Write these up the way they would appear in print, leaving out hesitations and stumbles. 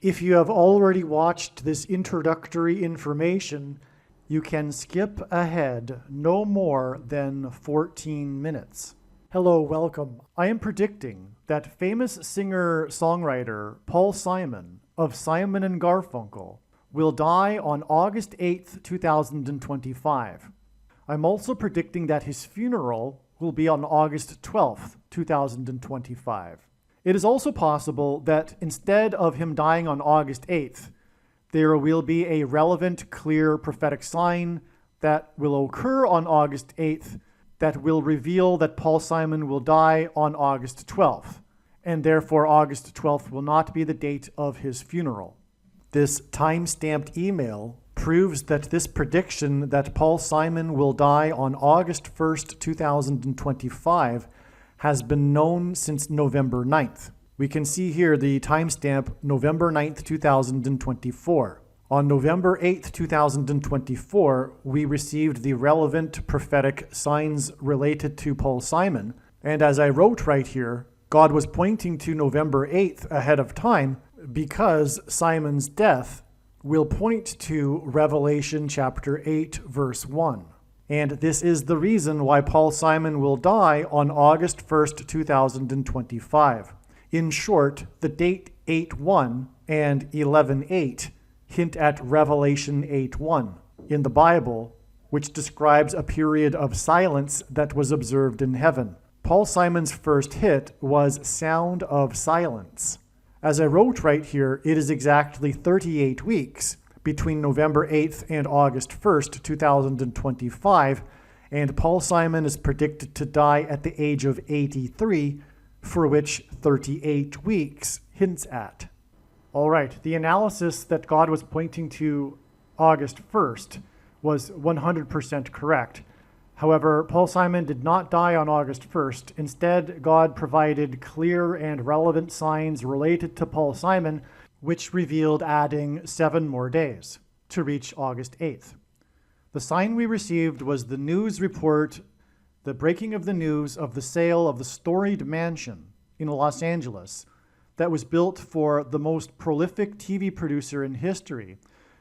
If you have already watched this introductory information, you can skip ahead no more than 14 minutes. Hello, welcome. I am predicting that famous singer-songwriter Paul Simon of Simon and Garfunkel will die on August 8th, 2025. I'm also predicting that his funeral will be on August 12th, 2025. It is also possible that instead of him dying on August 8th, there will be a relevant, clear prophetic sign that will occur on August 8th that will reveal that Paul Simon will die on August 12th, and therefore August 12th will not be the date of his funeral. This time-stamped email proves that this prediction that Paul Simon will die on August 1st, 2025 has been known since November 9th. We can see here the timestamp November 9th, 2024. On November 8th, 2024, we received the relevant prophetic signs related to Paul Simon. And as I wrote right here, God was pointing to November 8th ahead of time because Simon's death will point to Revelation chapter 8, verse 1. And this is the reason why Paul Simon will die on August 1st, 2025. In short, the date 8:1 and 11:8 hint at Revelation 8:1 in the Bible, which describes a period of silence that was observed in heaven. Paul Simon's first hit was Sound of Silence. As I wrote right here, it is exactly 38 weeks between November 8th and August 1st, 2025, and Paul Simon is predicted to die at the age of 83, for which 38 weeks hints at. All right, the analysis that God was pointing to August 1st was 100% correct. However, Paul Simon did not die on August 1st. Instead, God provided clear and relevant signs related to Paul Simon, which revealed adding 7 more days to reach August 8th. The sign we received was the news report, the breaking of the news of the sale of the storied mansion in Los Angeles that was built for the most prolific TV producer in history,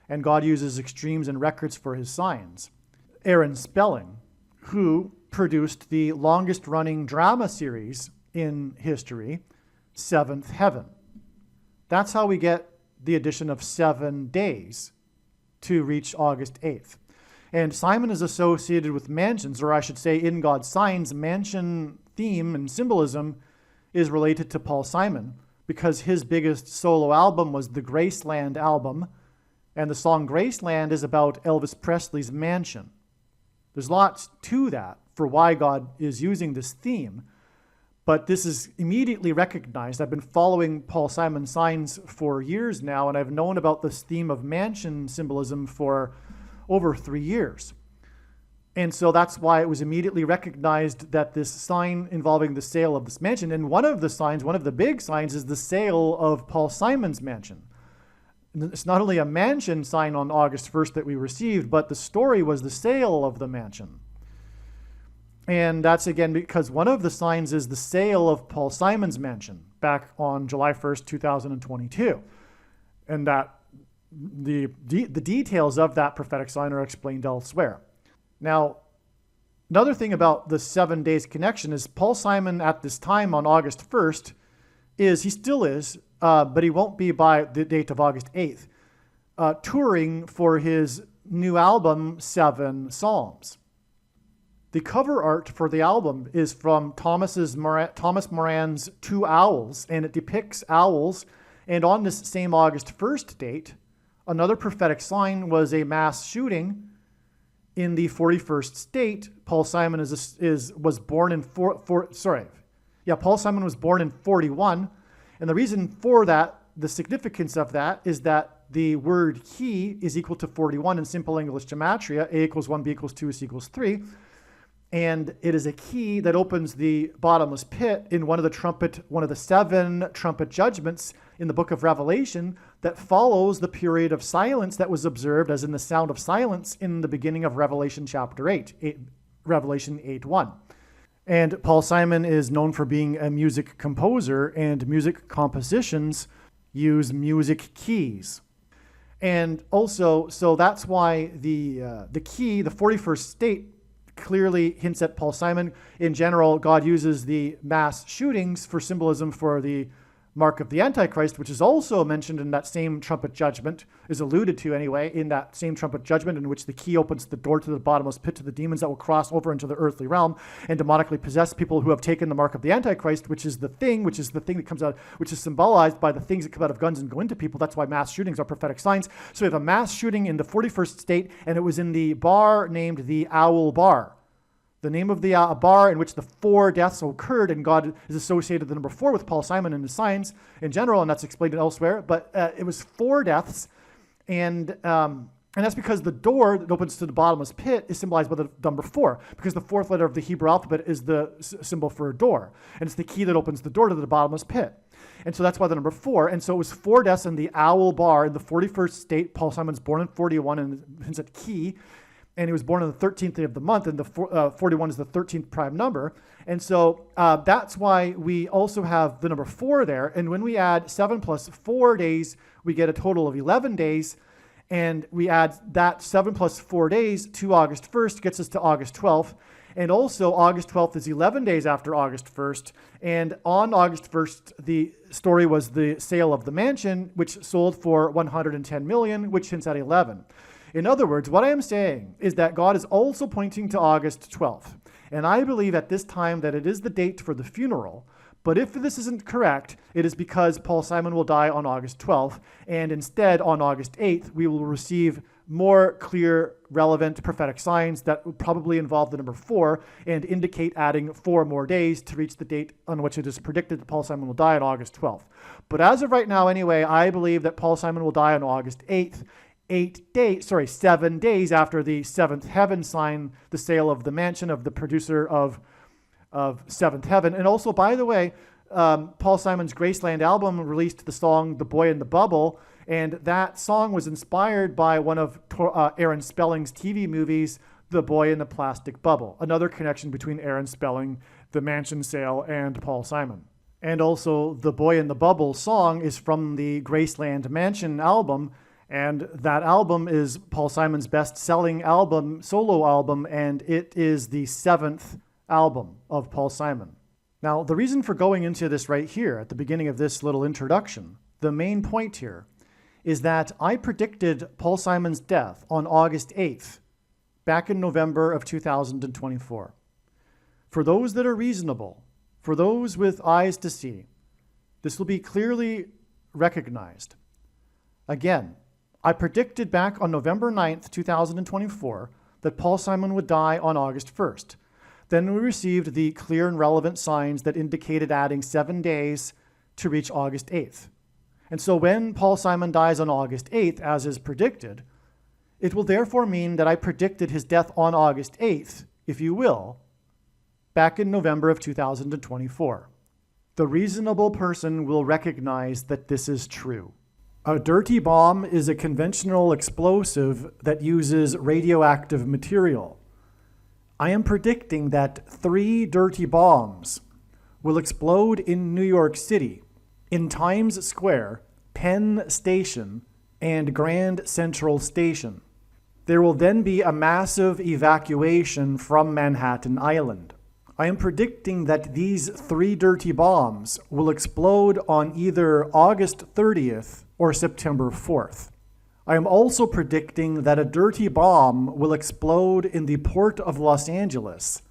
and God uses extremes and records for his signs. Aaron Spelling, who produced the longest-running drama series in history, Seventh Heaven. That's how we get the addition of 7 days to reach August 8th. And Simon is associated with mansions, or I should say in God's signs, mansion theme and symbolism is related to Paul Simon because his biggest solo album was the Graceland album, and the song Graceland is about Elvis Presley's mansion. There's lots to that for why God is using this theme, but this is immediately recognized. I've been following Paul Simon's signs for years now, and I've known about this theme of mansion symbolism for over 3 years. And so that's why it was immediately recognized that this sign involving the sale of this mansion, and one of the big signs is the sale of Paul Simon's mansion. It's not only a mansion sign on August 1st that we received, but the story was the sale of the mansion. And that's again because one of the signs is the sale of Paul Simon's mansion back on July 1st, 2022. And that the details of that prophetic sign are explained elsewhere. Now, another thing about the 7 days connection is Paul Simon at this time on August 1st he still is, but he won't be by the date of August 8th, touring for his new album, 7 Psalms. The cover art for the album is from Thomas Moran's Two Owls, and it depicts owls. And on this same August 1st date, another prophetic sign was a mass shooting in the 41st state. Paul Simon was born in Paul Simon was born in 41, and the reason for that, the significance of that, is that the word he is equal to 41 in simple English gematria. A equals 1, B equals 2, C equals 3. And it is a key that opens the bottomless pit in one of the 7 trumpet judgments in the book of Revelation that follows the period of silence that was observed as in the sound of silence in the beginning of Revelation chapter 8, Revelation 8:1. And Paul Simon is known for being a music composer, and music compositions use music keys. And also, so that's why the key, the 41st state, clearly hints at Paul Simon. In general, God uses the mass shootings for symbolism for the mark of the Antichrist, which is also mentioned in that same trumpet judgment, is alluded to anyway, in that same trumpet judgment in which the key opens the door to the bottomless pit to the demons that will cross over into the earthly realm and demonically possess people who have taken the mark of the Antichrist, which is the thing that comes out, which is symbolized by the things that come out of guns and go into people. That's why mass shootings are prophetic signs. So we have a mass shooting in the 41st state, and it was in the bar named the Owl Bar. The name of the bar in which the 4 deaths occurred, and God is associated with the number 4 with Paul Simon and his signs in general, and that's explained elsewhere. But it was 4 deaths, and that's because the door that opens to the bottomless pit is symbolized by the number 4, because the 4th letter of the Hebrew alphabet is the symbol for a door, and it's the key that opens the door to the bottomless pit. And so that's why the number 4. And so it was 4 deaths in the Owl Bar in the 41st state. Paul Simon's born in 41, and hints at key. And he was born on the 13th day of the month, and the 41 is the 13th prime number. And so that's why we also have the number 4 there. And when we add 7 plus 4 days, we get a total of 11 days. And we add that 7 plus 4 days to August 1st, gets us to August 12th. And also August 12th is 11 days after August 1st. And on August 1st, the story was the sale of the mansion, which sold for $110 million, which hints at 11. In other words, what I am saying is that God is also pointing to August 12th. And I believe at this time that it is the date for the funeral. But if this isn't correct, it is because Paul Simon will die on August 12th. And instead, on August 8th, we will receive more clear, relevant prophetic signs that will probably involve the number 4 and indicate adding 4 more days to reach the date on which it is predicted that Paul Simon will die on August 12th. But as of right now, anyway, I believe that Paul Simon will die on August 8th. 7 days after the 7th heaven sign the sale of the mansion of the producer of 7th Heaven. And also, by the way, Paul Simon's Graceland album released the song The Boy in the Bubble, and that song was inspired by one of Aaron Spelling's TV movies, The Boy in the Plastic Bubble. Another connection between Aaron Spelling, the mansion sale, and Paul Simon. And also, The Boy in the Bubble song is from the Graceland Mansion album, and that album is Paul Simon's best-selling album, solo album, and it is the 7th album of Paul Simon. Now, the reason for going into this right here at the beginning of this little introduction, the main point here, is that I predicted Paul Simon's death on August 8th, back in November of 2024. For those that are reasonable, for those with eyes to see, this will be clearly recognized. Again, I predicted back on November 9th, 2024, that Paul Simon would die on August 1st. Then we received the clear and relevant signs that indicated adding 7 days to reach August 8th. And so when Paul Simon dies on August 8th, as is predicted, it will therefore mean that I predicted his death on August 8th, if you will, back in November of 2024. The reasonable person will recognize that this is true. A dirty bomb is a conventional explosive that uses radioactive material. I am predicting that 3 dirty bombs will explode in New York City, in Times Square, Penn Station, and Grand Central Station. There will then be a massive evacuation from Manhattan Island. I am predicting that these 3 dirty bombs will explode on either August 30th or September 4th. I am also predicting that a dirty bomb will explode in the port of Los Angeles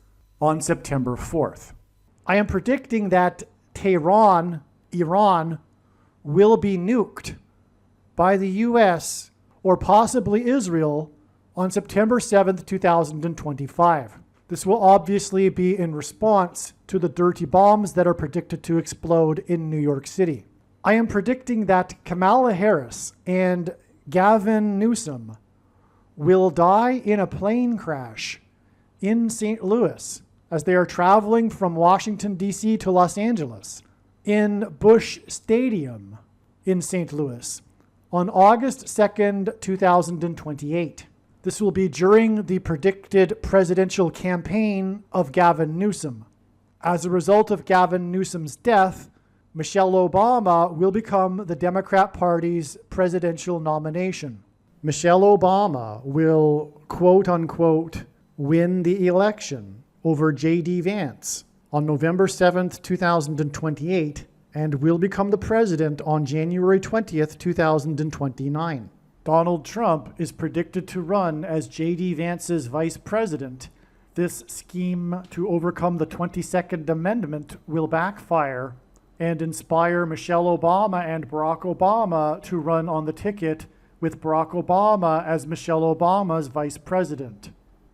on September 4th. I am predicting that Tehran, Iran, will be nuked by the US or possibly Israel on September 7th, 2025. This will obviously be in response to the dirty bombs that are predicted to explode in New York City. I am predicting that Kamala Harris and Gavin Newsom will die in a plane crash in St. Louis as they are traveling from Washington, D.C. to Los Angeles in Busch Stadium in St. Louis on August 2nd, 2028. This will be during the predicted presidential campaign of Gavin Newsom. As a result of Gavin Newsom's death, Michelle Obama will become the Democrat Party's presidential nomination. Michelle Obama will, quote unquote, win the election over J.D. Vance on November 7th, 2028, and will become the president on January 20th, 2029. Donald Trump is predicted to run as J.D. Vance's vice president. This scheme to overcome the 22nd Amendment will backfire and inspire Michelle Obama and Barack Obama to run on the ticket with Barack Obama as Michelle Obama's vice president.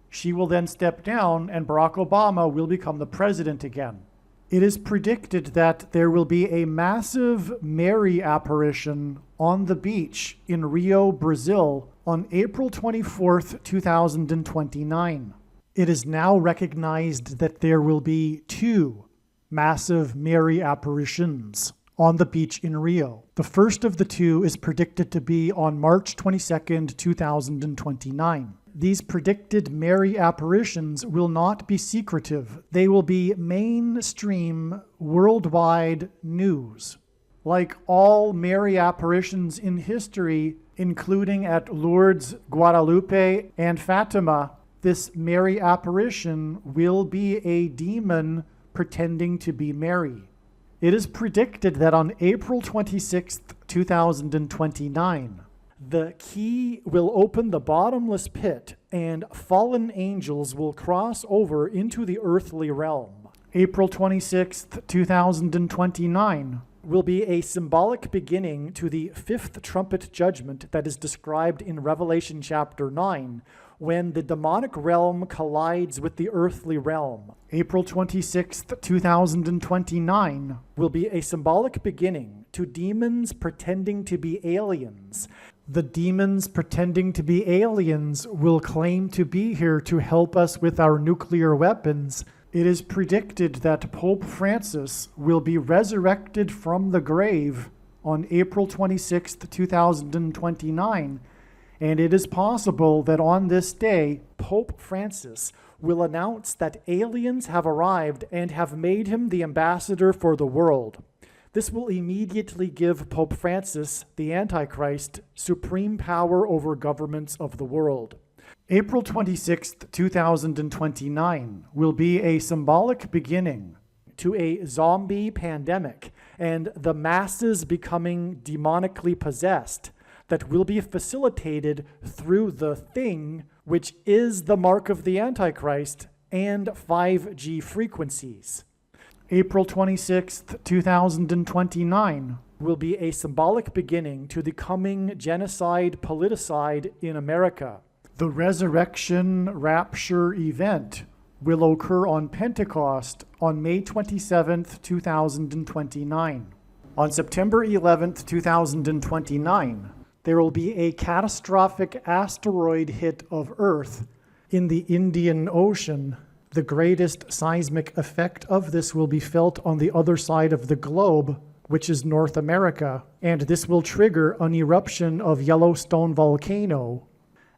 She will then step down and Barack Obama will become the president again. It is predicted that there will be a massive Mary apparition on the beach in Rio, Brazil on April 24th, 2029. It is now recognized that there will be 2 massive Mary apparitions on the beach in Rio. The first of the 2 is predicted to be on March 22nd, 2029. These predicted Mary apparitions will not be secretive. They will be mainstream, worldwide news. Like all Mary apparitions in history, including at Lourdes, Guadalupe, and Fatima, this Mary apparition will be a demon pretending to be Mary. It is predicted that on April 26th, 2029, the key will open the bottomless pit and fallen angels will cross over into the earthly realm. April 26th, 2029 will be a symbolic beginning to the 5th trumpet judgment that is described in Revelation chapter 9, when the demonic realm collides with the earthly realm. April 26th, 2029 will be a symbolic beginning to demons pretending to be aliens. The demons pretending to be aliens will claim to be here to help us with our nuclear weapons. It is predicted that Pope Francis will be resurrected from the grave on April 26th, 2029, and it is possible that on this day, Pope Francis will announce that aliens have arrived and have made him the ambassador for the world. This will immediately give Pope Francis, the Antichrist, supreme power over governments of the world. April 26th, 2029 will be a symbolic beginning to a zombie pandemic and the masses becoming demonically possessed that will be facilitated through the thing, which is the mark of the Antichrist and 5G frequencies. April 26th, 2029 will be a symbolic beginning to the coming genocide politicide in America. The resurrection rapture event will occur on Pentecost on May 27th, 2029. On September 11th, 2029, there will be a catastrophic asteroid hit of Earth in the Indian Ocean. The greatest seismic effect of this will be felt on the other side of the globe, which is North America, and this will trigger an eruption of Yellowstone volcano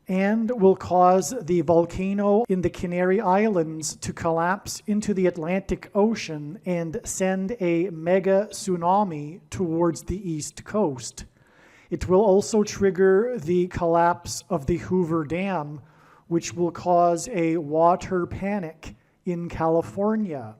and will cause the volcano in the Canary Islands to collapse into the Atlantic Ocean and send a mega tsunami towards the East Coast. It will also trigger the collapse of the Hoover Dam, which will cause a water panic in California,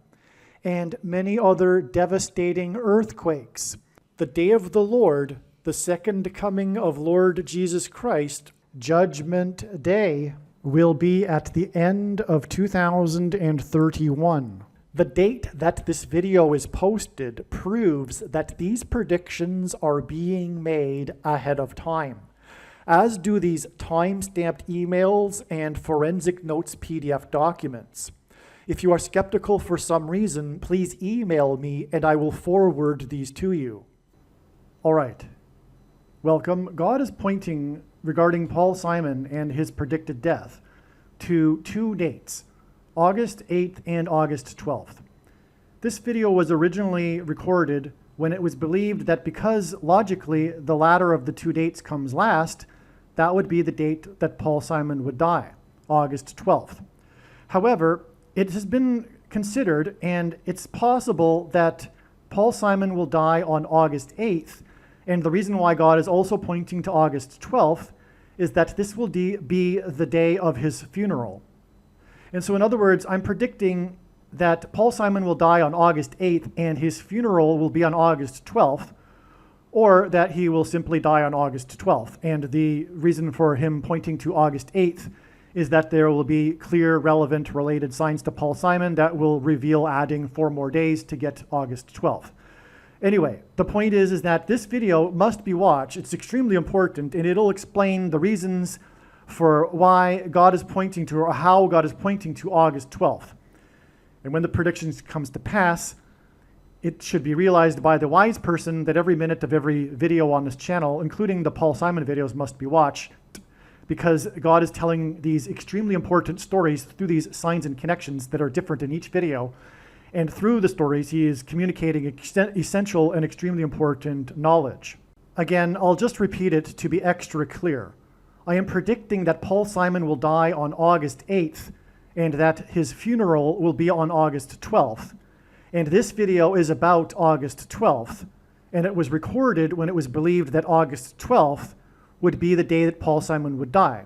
and many other devastating earthquakes. The day of the Lord, the second coming of Lord Jesus Christ, Judgment Day, will be at the end of 2031. The date that this video is posted proves that these predictions are being made ahead of time, as do these time-stamped emails and forensic notes PDF documents. If you are skeptical for some reason, please email me and I will forward these to you. All right. Welcome. God is pointing, regarding Paul Simon and his predicted death, to 2 dates, August 8th and August 12th. This video was originally recorded when it was believed that because logically the latter of the 2 dates comes last, that would be the date that Paul Simon would die, August 12th. However, it has been considered, and it's possible that Paul Simon will die on August 8th, and the reason why God is also pointing to August 12th is that this will be the day of his funeral. And so in other words, I'm predicting that Paul Simon will die on August 8th and his funeral will be on August 12th, or that he will simply die on August 12th. And the reason for him pointing to August 8th is that there will be clear, relevant, related signs to Paul Simon that will reveal adding 4 more days to get August 12th. Anyway, the point is that this video must be watched. It's extremely important, and it'll explain the reasons for why God is pointing to, or how God is pointing to August 12th. And when the predictions comes to pass, it should be realized by the wise person that every minute of every video on this channel, including the Paul Simon videos, must be watched, because God is telling these extremely important stories through these signs and connections that are different in each video. And through the stories, he is communicating essential and extremely important knowledge. Again, I'll just repeat it to be extra clear. I am predicting that Paul Simon will die on August 8th and that his funeral will be on August 12th. And this video is about August 12th, and it was recorded when it was believed that August 12th would be the day that Paul Simon would die.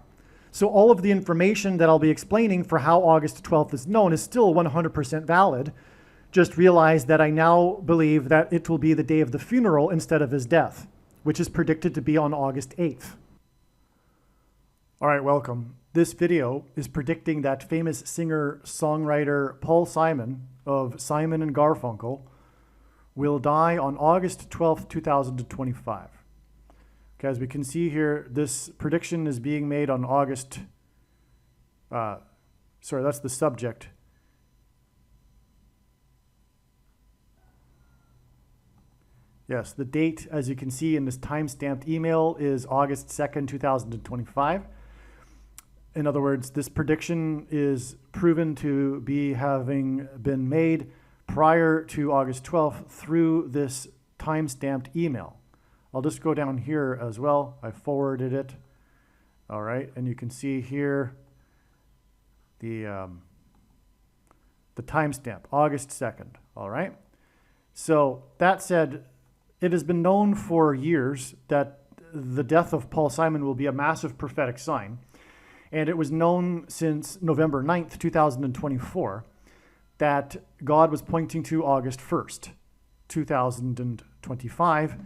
So all of the information that I'll be explaining for how August 12th is known is still 100% valid. Just realize that I now believe that it will be the day of the funeral instead of his death, which is predicted to be on August 8th. All right, welcome. This video is predicting that famous singer-songwriter Paul Simon of Simon and Garfunkel will die on August 12th, 2025. Okay, as we can see here, this prediction is being made on that's the subject. Yes, the date, as you can see in this time-stamped email, is August 2nd, 2025. In other words, this prediction is proven to be having been made prior to August 12th through this time-stamped email. I'll just go down here as well. I forwarded it. All right, and you can see here the timestamp, August 2nd. All right. So that said, it has been known for years that the death of Paul Simon will be a massive prophetic sign. And it was known since November 9th, 2024, that God was pointing to August 1st, 2025,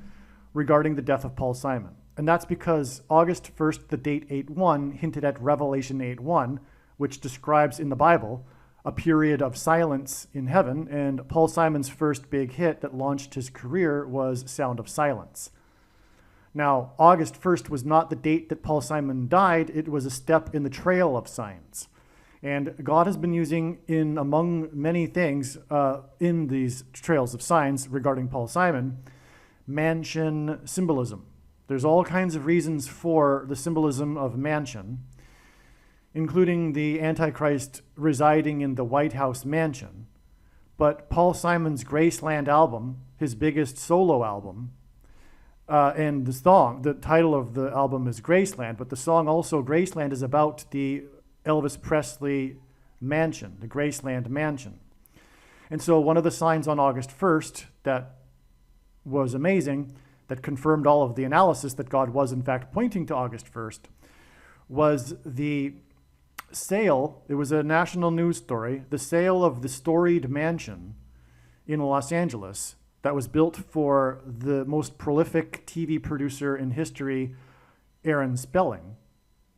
regarding the death of Paul Simon. And that's because August 1st, the date 8:1, hinted at Revelation 8:1, which describes in the Bible a period of silence in heaven, and Paul Simon's first big hit that launched his career was Sound of Silence. Now, August 1st was not the date that Paul Simon died. It was a step in the trail of signs. And God has been using, in among many things in these trails of signs regarding Paul Simon, mansion symbolism. There's all kinds of reasons for the symbolism of mansion, including the Antichrist residing in the White House mansion. But Paul Simon's Graceland album, his biggest solo album, and the title of the album is Graceland, but the song also, Graceland, is about the Elvis Presley mansion, the Graceland mansion. And so one of the signs on August 1st that was amazing, that confirmed all of the analysis that God was in fact pointing to August 1st, was the sale. It was a national news story, the sale of the storied mansion in Los Angeles that was built for the most prolific TV producer in history, Aaron Spelling.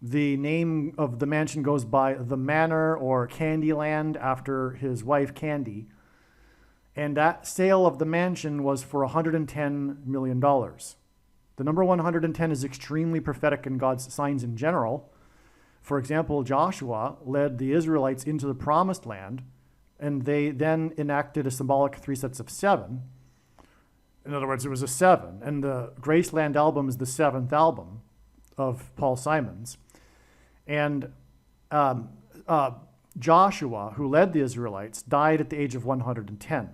The name of the mansion goes by the Manor or Candyland after his wife Candy. And that sale of the mansion was for $110 million. The number 110 is extremely prophetic in God's signs in general. For example, Joshua led the Israelites into the promised land, and they then enacted a symbolic 3 sets of 7. In other words, it was a 7. And the Graceland album is the 7th album of Paul Simon's. And Joshua, who led the Israelites, died at the age of 110.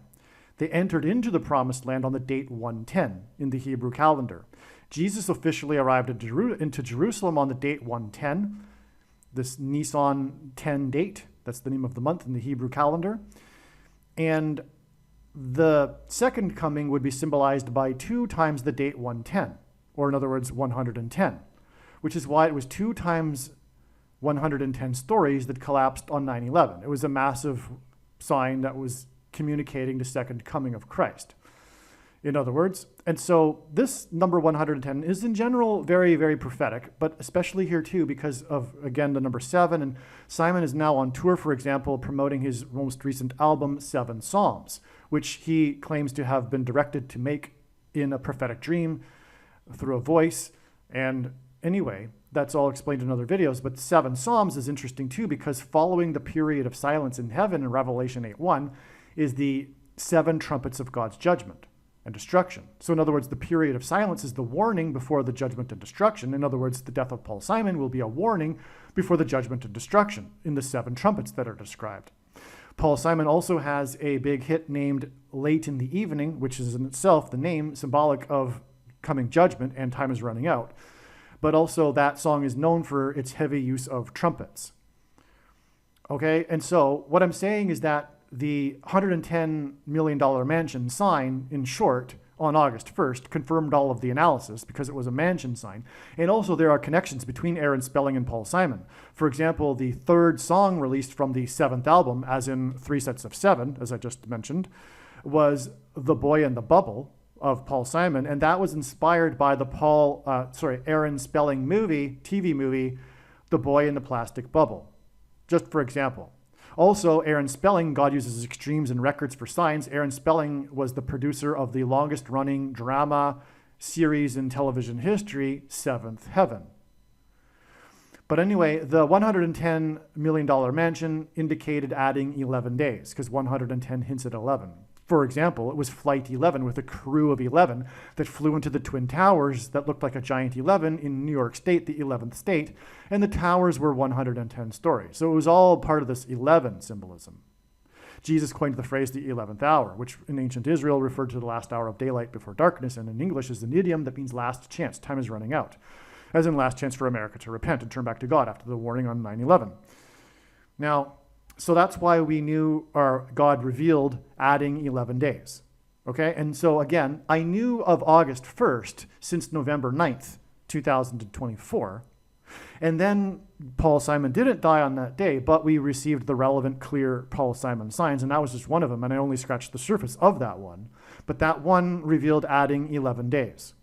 They entered into the promised land on the date 110 in the Hebrew calendar. Jesus officially arrived into Jerusalem on the date 110, this Nisan 10 date. That's the name of the month in the Hebrew calendar. And the second coming would be symbolized by 2 times the date 110, or in other words, 110, which is why it was 2 times 110 stories that collapsed on 9/11. It was a massive sign that was communicating the second coming of Christ, in other words. And so this number 110 is in general very, very prophetic, but especially here too because of, again, the number 7. And Simon is now on tour, for example, promoting his most recent album, 7 Psalms, which he claims to have been directed to make in a prophetic dream through a voice. And anyway, that's all explained in other videos, but 7 Psalms is interesting too because following the period of silence in heaven in Revelation 8:1 is the 7 trumpets of God's judgment and destruction. So in other words, the period of silence is the warning before the judgment and destruction. In other words, the death of Paul Simon will be a warning before the judgment and destruction in the 7 trumpets that are described. Paul Simon also has a big hit named Late in the Evening, which is in itself the name symbolic of coming judgment and time is running out. But also that song is known for its heavy use of trumpets. Okay, and so what I'm saying is that the $110 million mansion sign, in short, on August 1st, confirmed all of the analysis because it was a mansion sign. And also there are connections between Aaron Spelling and Paul Simon. For example, the 3rd song released from the 7th album, as in 3 sets of 7, as I just mentioned, was The Boy in the Bubble of Paul Simon. And that was inspired by the Aaron Spelling TV movie, The Boy in the Plastic Bubble, just for example. Also, Aaron Spelling, God uses extremes and records for signs. Aaron Spelling was the producer of the longest running drama series in television history, 7th Heaven. But anyway, the $110 million mansion indicated adding 11 days because 110 hints at 11. For example, it was Flight 11 with a crew of 11 that flew into the Twin Towers that looked like a giant 11 in New York State, the 11th state, and the towers were 110 stories. So it was all part of this 11 symbolism. Jesus coined the phrase the 11th hour, which in ancient Israel referred to the last hour of daylight before darkness, and in English is an idiom that means last chance, time is running out, as in last chance for America to repent and turn back to God after the warning on 9/11. Now, so that's why we knew, or God revealed, adding 11 days. Okay, and so again, I knew of August 1st since November 9th, 2024. And then Paul Simon didn't die on that day, but we received the relevant, clear Paul Simon signs, and that was just one of them, and I only scratched the surface of that one. But that one revealed adding 11 days.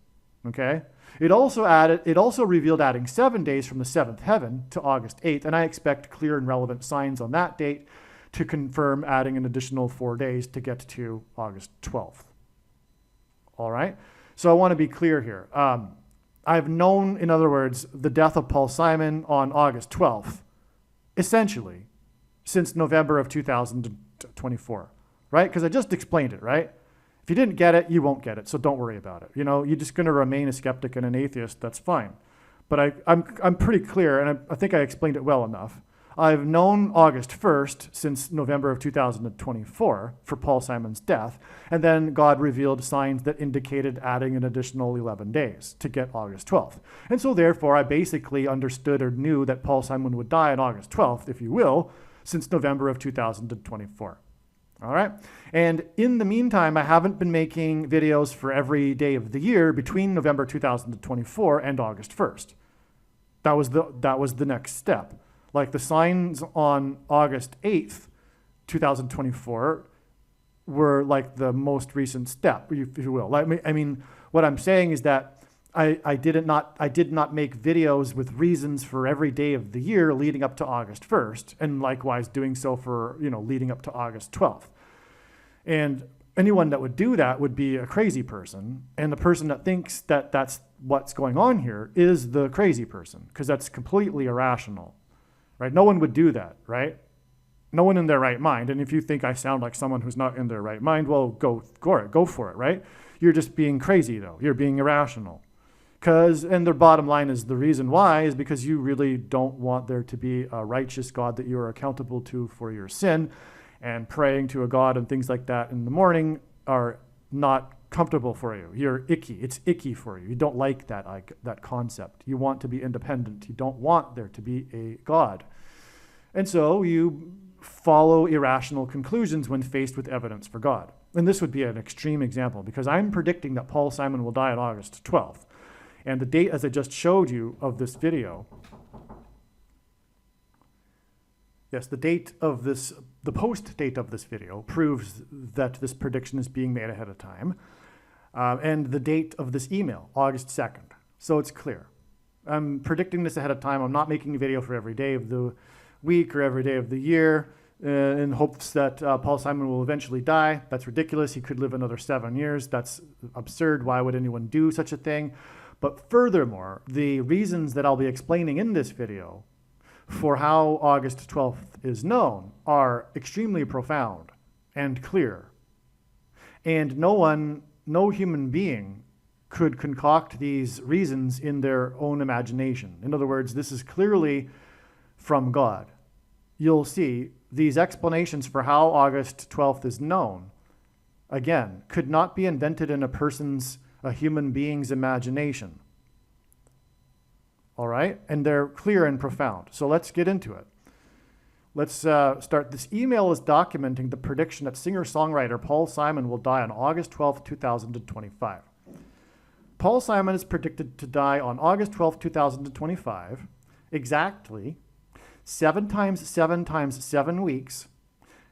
Okay? It also revealed adding 7 days from the 7th heaven to August 8th, and I expect clear and relevant signs on that date to confirm adding an additional 4 days to get to August 12th. All right? So I want to be clear here. I've known, in other words, the death of Paul Simon on August 12th, essentially, since November of 2024, right? Because I just explained it, right? If you didn't get it, you won't get it, so don't worry about it. You know, you're just going to remain a skeptic and an atheist, that's fine. But I'm pretty clear, and I think I explained it well enough. I've known August 1st since November of 2024 for Paul Simon's death, and then God revealed signs that indicated adding an additional 11 days to get August 12th. And so therefore, I basically understood or knew that Paul Simon would die on August 12th, if you will, since November of 2024. All right. And in the meantime, I haven't been making videos for every day of the year between November 2024 and August 1st. That was the next step. Like the signs on August 8th, 2024 were like the most recent step, if you will. I mean, what I'm saying is that I did not make videos with reasons for every day of the year leading up to August 1st, and likewise doing so for, leading up to August 12th. And anyone that would do that would be a crazy person, and the person that thinks that that's what's going on here is the crazy person, because that's completely irrational, right? No one would do that, right? No one in their right mind. And if you think I sound like someone who's not in their right mind, well, go for it, right? You're just being crazy, though. You're being irrational. And the bottom line is the reason why is because you really don't want there to be a righteous God that you are accountable to for your sin, and praying to a God and things like that in the morning are not comfortable for you. You're icky. It's icky for you. You don't like that concept. You want to be independent. You don't want there to be a God. And so you follow irrational conclusions when faced with evidence for God. And this would be an extreme example because I'm predicting that Paul Simon will die on August 12th. And the date, as I just showed you of this video, yes, the post date of this video proves that this prediction is being made ahead of time. And the date of this email, August 2nd. So it's clear. I'm predicting this ahead of time. I'm not making a video for every day of the week or every day of the year in hopes that Paul Simon will eventually die. That's ridiculous. He could live another 7 years. That's absurd. Why would anyone do such a thing? But furthermore, the reasons that I'll be explaining in this video for how August 12th is known are extremely profound and clear. And no human being could concoct these reasons in their own imagination. In other words, this is clearly from God. You'll see these explanations for how August 12th is known, again, could not be invented in a human being's imagination. All right? And they're clear and profound. So let's get into it. Let's start. This email is documenting the prediction that singer-songwriter Paul Simon will die on August 12th, 2025. Paul Simon is predicted to die on August 12th, 2025, exactly 7 times 7 times 7 weeks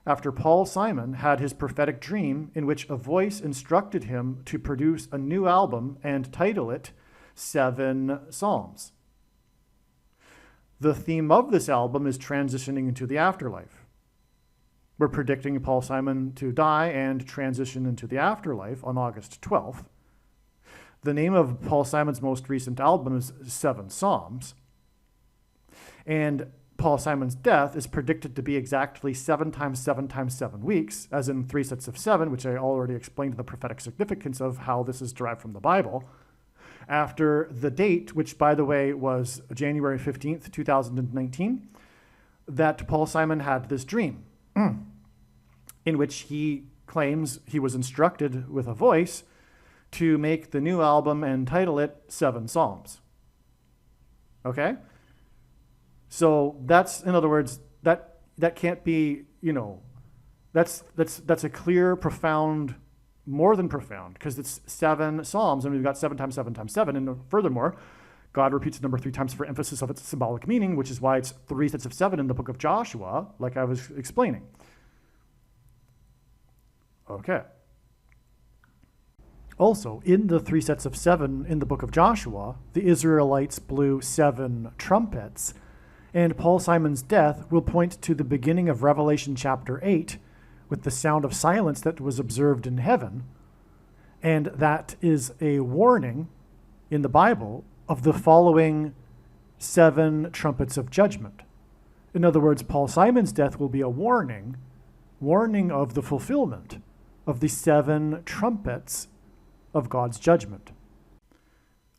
after Paul Simon had his prophetic dream in which a voice instructed him to produce a new album and title it 7 Psalms. The theme of this album is transitioning into the afterlife. We're predicting Paul Simon to die and transition into the afterlife on August 12th. The name of Paul Simon's most recent album is 7 Psalms. And Paul Simon's death is predicted to be exactly 7 times 7 times 7 weeks, as in 3 sets of 7, which I already explained the prophetic significance of how this is derived from the Bible, after the date, which, by the way, was January 15th, 2019, that Paul Simon had this dream in which he claims he was instructed with a voice to make the new album and title it 7 Psalms. Okay? So that's, in other words, that can't be, that's a clear, profound, more than profound, because it's 7 Psalms, and we've got 7 times 7 times 7. And furthermore, God repeats the number 3 times for emphasis of its symbolic meaning, which is why it's 3 sets of 7 in the book of Joshua, like I was explaining. Okay. Also, in the 3 sets of 7 in the book of Joshua, the Israelites blew 7 trumpets, and Paul Simon's death will point to the beginning of Revelation chapter 8 with the sound of silence that was observed in heaven. And that is a warning in the Bible of the following 7 trumpets of judgment. In other words, Paul Simon's death will be a warning of the fulfillment of the 7 trumpets of God's judgment.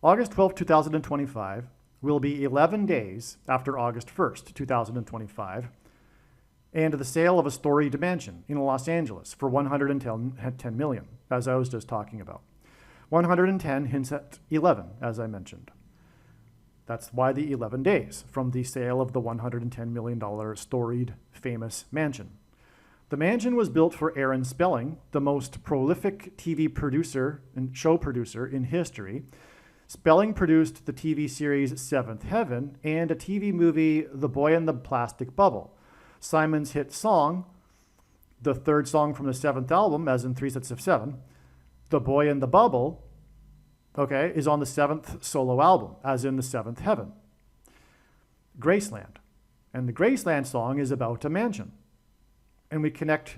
August 12, 2025 will be 11 days after August 1st, 2025, and the sale of a storied mansion in Los Angeles for $110 million, as I was just talking about. 110 hints at 11, as I mentioned. That's why the 11 days from the sale of the $110 million storied, famous mansion. The mansion was built for Aaron Spelling, the most prolific TV producer and show producer in history. Spelling produced the TV series Seventh Heaven and a TV movie, The Boy in the Plastic Bubble. Simon's hit song, the 3rd song from the 7th album, as in 3 sets of 7, The Boy in the Bubble, okay, is on the 7th solo album, as in the 7th Heaven. Graceland. And the Graceland song is about a mansion. And we connect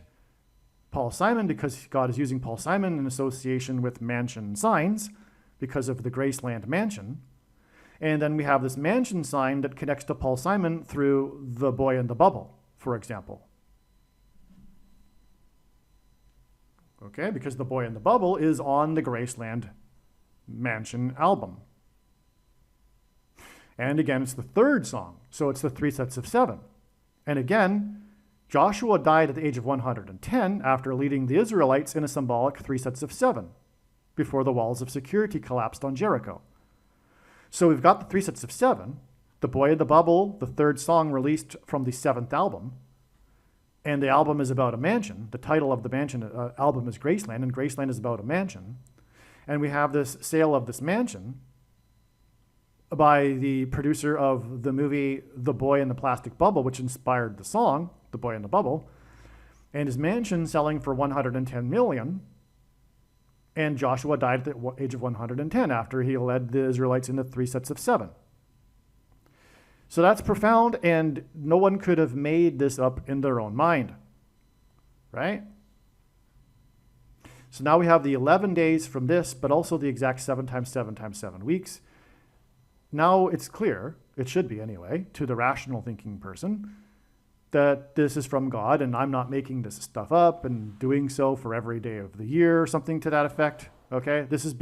Paul Simon because God is using Paul Simon in association with mansion signs because of the Graceland mansion. And then we have this mansion sign that connects to Paul Simon through The Boy in the Bubble, for example. Okay, because The Boy in the Bubble is on the Graceland mansion album. And again, it's the 3rd song, so it's the 3 sets of 7. And again, Joshua died at the age of 110 after leading the Israelites in a symbolic 3 sets of 7 before the walls of security collapsed on Jericho. So we've got the 3 sets of 7, The Boy in the Bubble, the 3rd song released from the 7th album, and the album is about a mansion. The title of the mansion album is Graceland, and Graceland is about a mansion. And we have this sale of this mansion by the producer of the movie The Boy in the Plastic Bubble, which inspired the song The Boy in the Bubble, and his mansion selling for 110 million. And Joshua died at the age of 110 after he led the Israelites into 3 sets of 7. So that's profound, and no one could have made this up in their own mind, right? So now we have the 11 days from this, but also the exact 7 times 7 times 7 weeks. Now it's clear, it should be anyway, to the rational thinking person, that this is from God, and I'm not making this stuff up and doing so for every day of the year or something to that effect, okay? This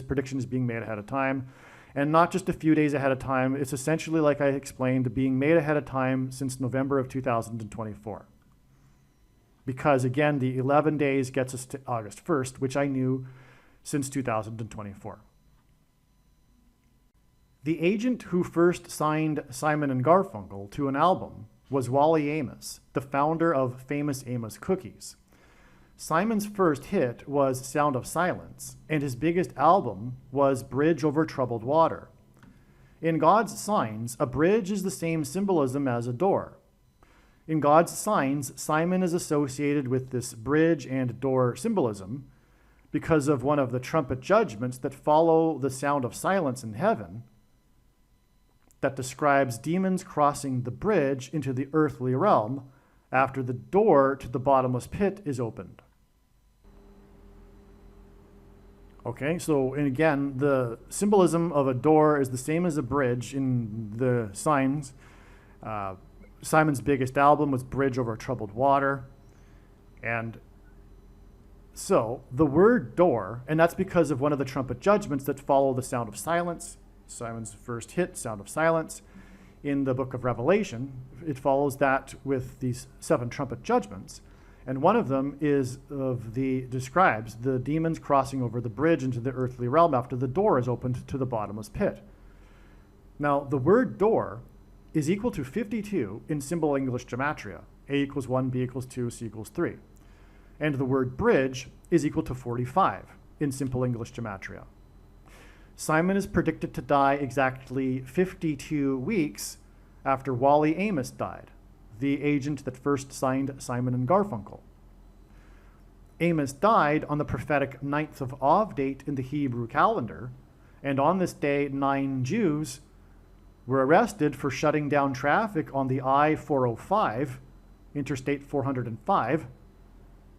prediction is being made ahead of time. And not just a few days ahead of time. It's essentially, like I explained, being made ahead of time since November of 2024. Because again, the 11 days gets us to August 1st, which I knew since 2024. The agent who first signed Simon and Garfunkel to an album was Wally Amos, the founder of Famous Amos Cookies. Simon's first hit was Sound of Silence, and his biggest album was Bridge Over Troubled Water. In God's signs, a bridge is the same symbolism as a door. In God's signs, Simon is associated with this bridge and door symbolism because of one of the trumpet judgments that follow the sound of silence in heaven that describes demons crossing the bridge into the earthly realm after the door to the bottomless pit is opened. Okay, so, and again, the symbolism of a door is the same as a bridge in the signs. Simon's biggest album was Bridge Over Troubled Water. And so the word door, and that's because of one of the trumpet judgments that follow the sound of silence. Simon's first hit, Sound of Silence. In the book of Revelation, it follows that with these 7 trumpet judgments. And one of them describes the demons crossing over the bridge into the earthly realm after the door is opened to the bottomless pit. Now, the word door is equal to 52 in simple English gematria. A equals 1, B equals 2, C equals 3. And the word bridge is equal to 45 in simple English gematria. Simon is predicted to die exactly 52 weeks after Wally Amos died, the agent that first signed Simon and Garfunkel. Amos died on the prophetic 9th of Av date in the Hebrew calendar, and on this day, 9 Jews were arrested for shutting down traffic on the I-405, Interstate 405,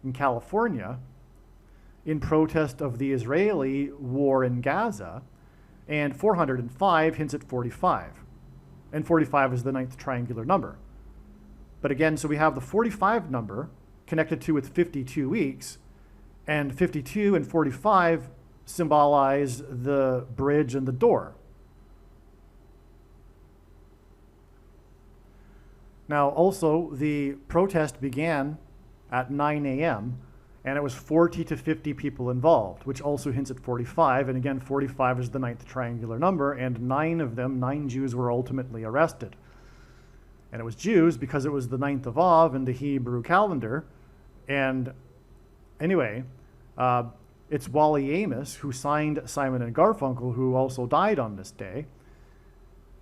in California, in protest of the Israeli war in Gaza, and 405 hints at 45. And 45 is the 9th triangular number. But again, so we have the 45 number connected to with 52 weeks, and 52 and 45 symbolize the bridge and the door. Now, also, the protest began at 9 a.m., and it was 40 to 50 people involved, which also hints at 45. And again, 45 is the 9th triangular number, and 9 Jews were ultimately arrested. And it was Jews because it was the 9th of Av in the Hebrew calendar. And anyway, it's Wally Amos who signed Simon and Garfunkel, who also died on this day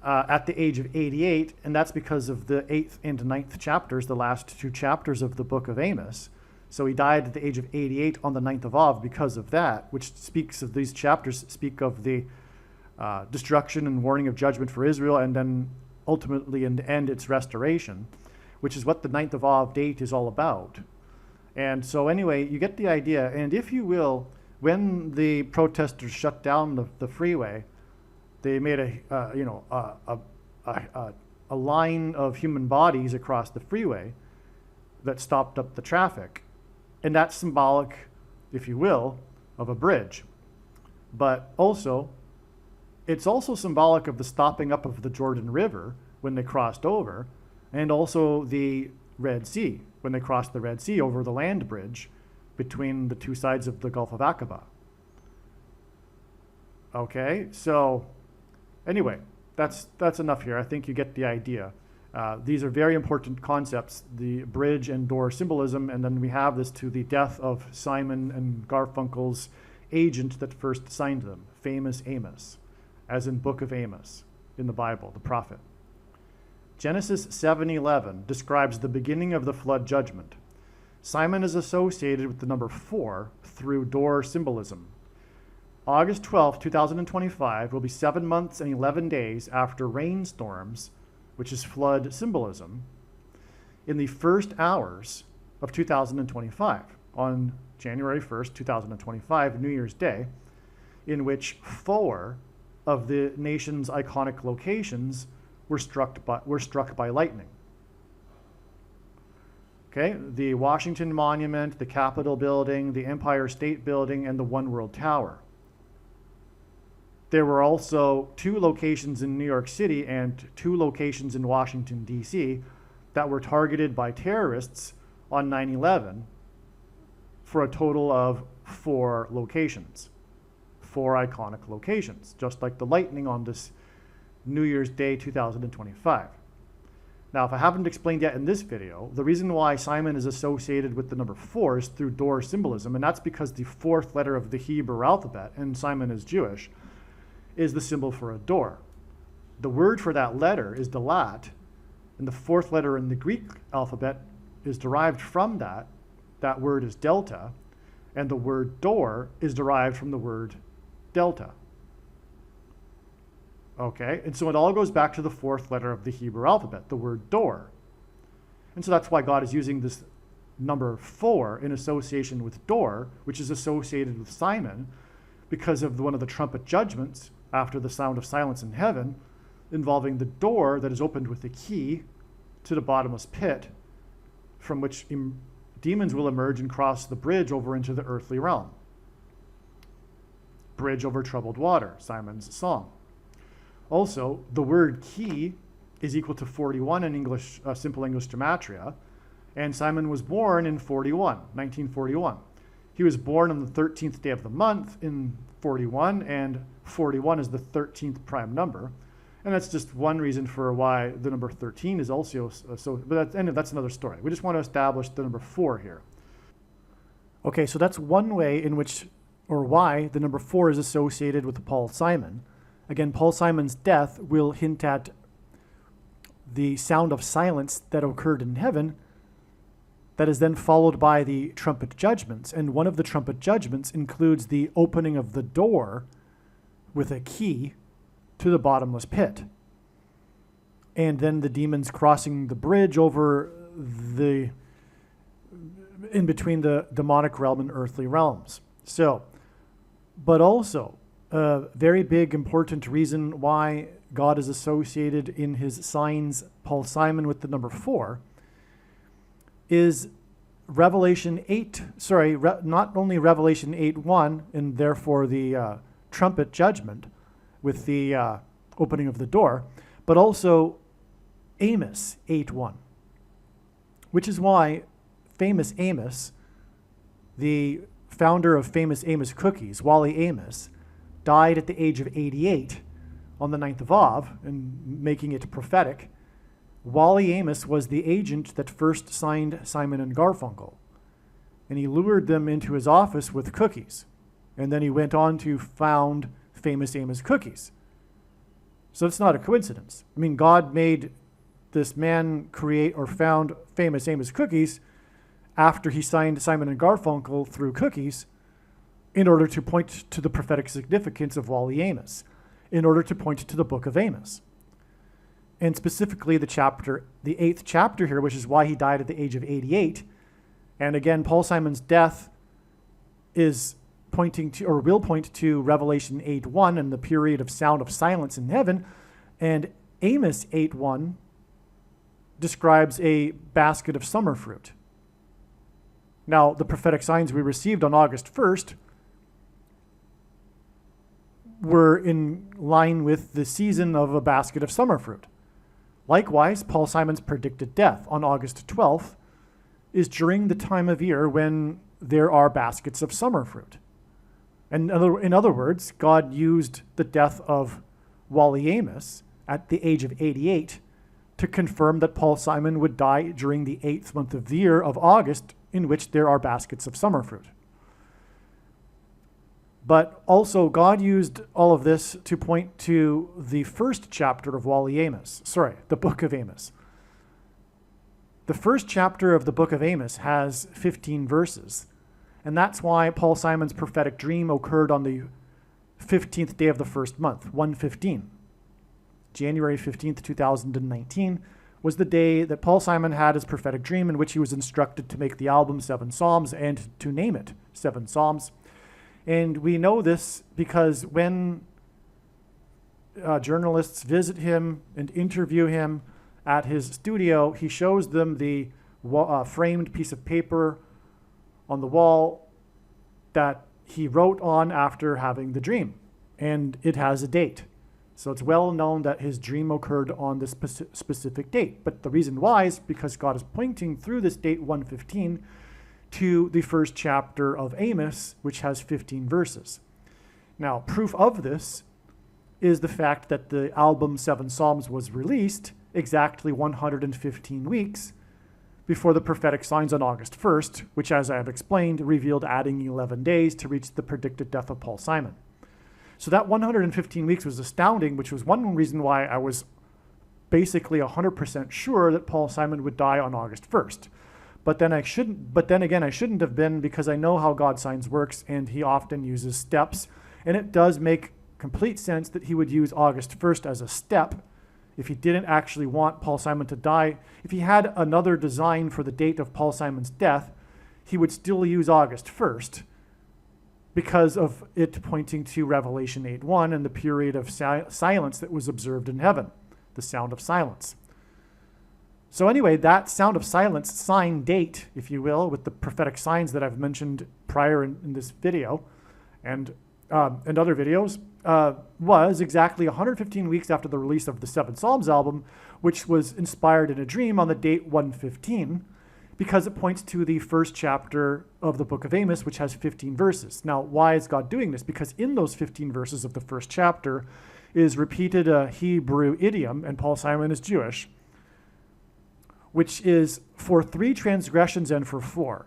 at the age of 88. And that's because of the 8th and 9th chapters, the last 2 chapters of the book of Amos. So he died at the age of 88 on the 9th of Av because of that, which speaks of these chapters, speak of the destruction and warning of judgment for Israel, and then ultimately in the end its restoration, which is what the 9th of Av date is all about. And so anyway, you get the idea. And if you will, when the protesters shut down the freeway, they made a line of human bodies across the freeway that stopped up the traffic. And that's symbolic, if you will, of a bridge. But also, it's also symbolic of the stopping up of the Jordan River when they crossed over, and also the Red Sea, when they crossed the Red Sea over the land bridge between the 2 sides of the Gulf of Aqaba. Okay, so anyway, that's enough here. I think you get the idea. These are very important concepts, the bridge and door symbolism, and then we have this to the death of Simon and Garfunkel's agent that first signed them, famous Amos, as in Book of Amos in the Bible, the prophet. Genesis 7:11 describes the beginning of the flood judgment. Simon is associated with the number 4 through door symbolism. August 12, 2025 will be 7 months and 11 days after rainstorms, which is flood symbolism, in the first hours of 2025, on January 1st, 2025, New Year's Day, in which 4 of the nation's iconic locations were struck by lightning. Okay, the Washington Monument, the Capitol Building, the Empire State Building, and the One World Tower. There were also 2 locations in New York City and 2 locations in Washington, D.C. that were targeted by terrorists on 9/11 for a total of 4 locations, 4 iconic locations, just like the lightning on this New Year's Day 2025. Now, if I haven't explained yet in this video, the reason why Simon is associated with the number 4 is through door symbolism, and that's because the 4th letter of the Hebrew alphabet, and Simon is Jewish, is the symbol for a door. The word for that letter is dalat, and the 4th letter in the Greek alphabet is derived from that. That word is delta, and the word door is derived from the word delta. Okay, and so it all goes back to the 4th letter of the Hebrew alphabet, the word door. And so that's why God is using this number 4 in association with door, which is associated with Simon, because of one of the trumpet judgments after the sound of silence in heaven, involving the door that is opened with a key to the bottomless pit, from which demons will emerge and cross the bridge over into the earthly realm. Bridge over troubled water, Simon's song. Also, the word key is equal to 41 in English, simple English gematria, and Simon was born in 1941. He was born on the 13th day of the month in 41, and 41 is the 13th prime number. And that's just one reason for why the number 13 is also so, but that's another story. We just want to establish the number 4 here. Okay, so that's one way in which, or why, the number 4 is associated with Paul Simon. Again, Paul Simon's death will hint at the sound of silence that occurred in heaven, that is then followed by the trumpet judgments. And one of the trumpet judgments includes the opening of the door with a key to the bottomless pit. And then the demons crossing the bridge over in between the demonic realm and earthly realms. So, but also a very big important reason why God is associated in his signs, Paul Simon, with the number 4 is Revelation 8, not only Revelation 8:1, and therefore the trumpet judgment with the opening of the door, but also Amos 8:1, which is why famous Amos, the founder of famous Amos cookies, Wally Amos, died at the age of 88 on the 9th of Av, and making it prophetic. Wally Amos was the agent that first signed Simon and Garfunkel, and he lured them into his office with cookies, and then he went on to found famous Amos cookies. So it's not a coincidence. I mean, God made this man create or found famous Amos cookies after he signed Simon and Garfunkel through cookies, in order to point to the prophetic significance of Wally Amos, in order to point to the book of Amos. And specifically the 8th chapter here, which is why he died at the age of 88. And again, Paul Simon's death is pointing to, or will point to, Revelation 8:1 and the period of sound of silence in heaven. And Amos 8:1 describes a basket of summer fruit. Now, the prophetic signs we received on August 1st were in line with the season of a basket of summer fruit. Likewise, Paul Simon's predicted death on August 12th is during the time of year when there are baskets of summer fruit. And in other words, God used the death of Wally Amos at the age of 88 to confirm that Paul Simon would die during the 8th month of the year of August, in which there are baskets of summer fruit. But also, God used all of this to point to the first chapter of the book of Amos. The first chapter of the book of Amos has 15 verses. And that's why Paul Simon's prophetic dream occurred on the 15th day of the first month, 1/15. January 15th, 2019 was the day that Paul Simon had his prophetic dream, in which he was instructed to make the album 7 Psalms and to name it 7 Psalms. And we know this because when journalists visit him and interview him at his studio, he shows them the framed piece of paper on the wall that he wrote on after having the dream. And it has a date. So it's well known that his dream occurred on this specific date. But the reason why is because God is pointing through this date, 1/15, to the first chapter of Amos, which has 15 verses. Now, proof of this is the fact that the album 7 Psalms was released exactly 115 weeks before the prophetic signs on August 1st, which, as I have explained, revealed adding 11 days to reach the predicted death of Paul Simon. So that 115 weeks was astounding, which was one reason why I was basically 100% sure that Paul Simon would die on August 1st. But then again, I shouldn't have been, because I know how God signs works, and he often uses steps. And it does make complete sense that he would use August 1st as a step if he didn't actually want Paul Simon to die. If he had another design for the date of Paul Simon's death, he would still use August 1st because of it pointing to Revelation 8:1 and the period of silence that was observed in heaven, the sound of silence. So anyway, that sound of silence sign date, if you will, with the prophetic signs that I've mentioned prior in this video and other videos, was exactly 115 weeks after the release of the 7 Psalms album, which was inspired in a dream on the date 1/15, because it points to the first chapter of the book of Amos, which has 15 verses. Now, why is God doing this? Because in those 15 verses of the first chapter is repeated a Hebrew idiom, and Paul Simon is Jewish, which is for 3 transgressions and for 4.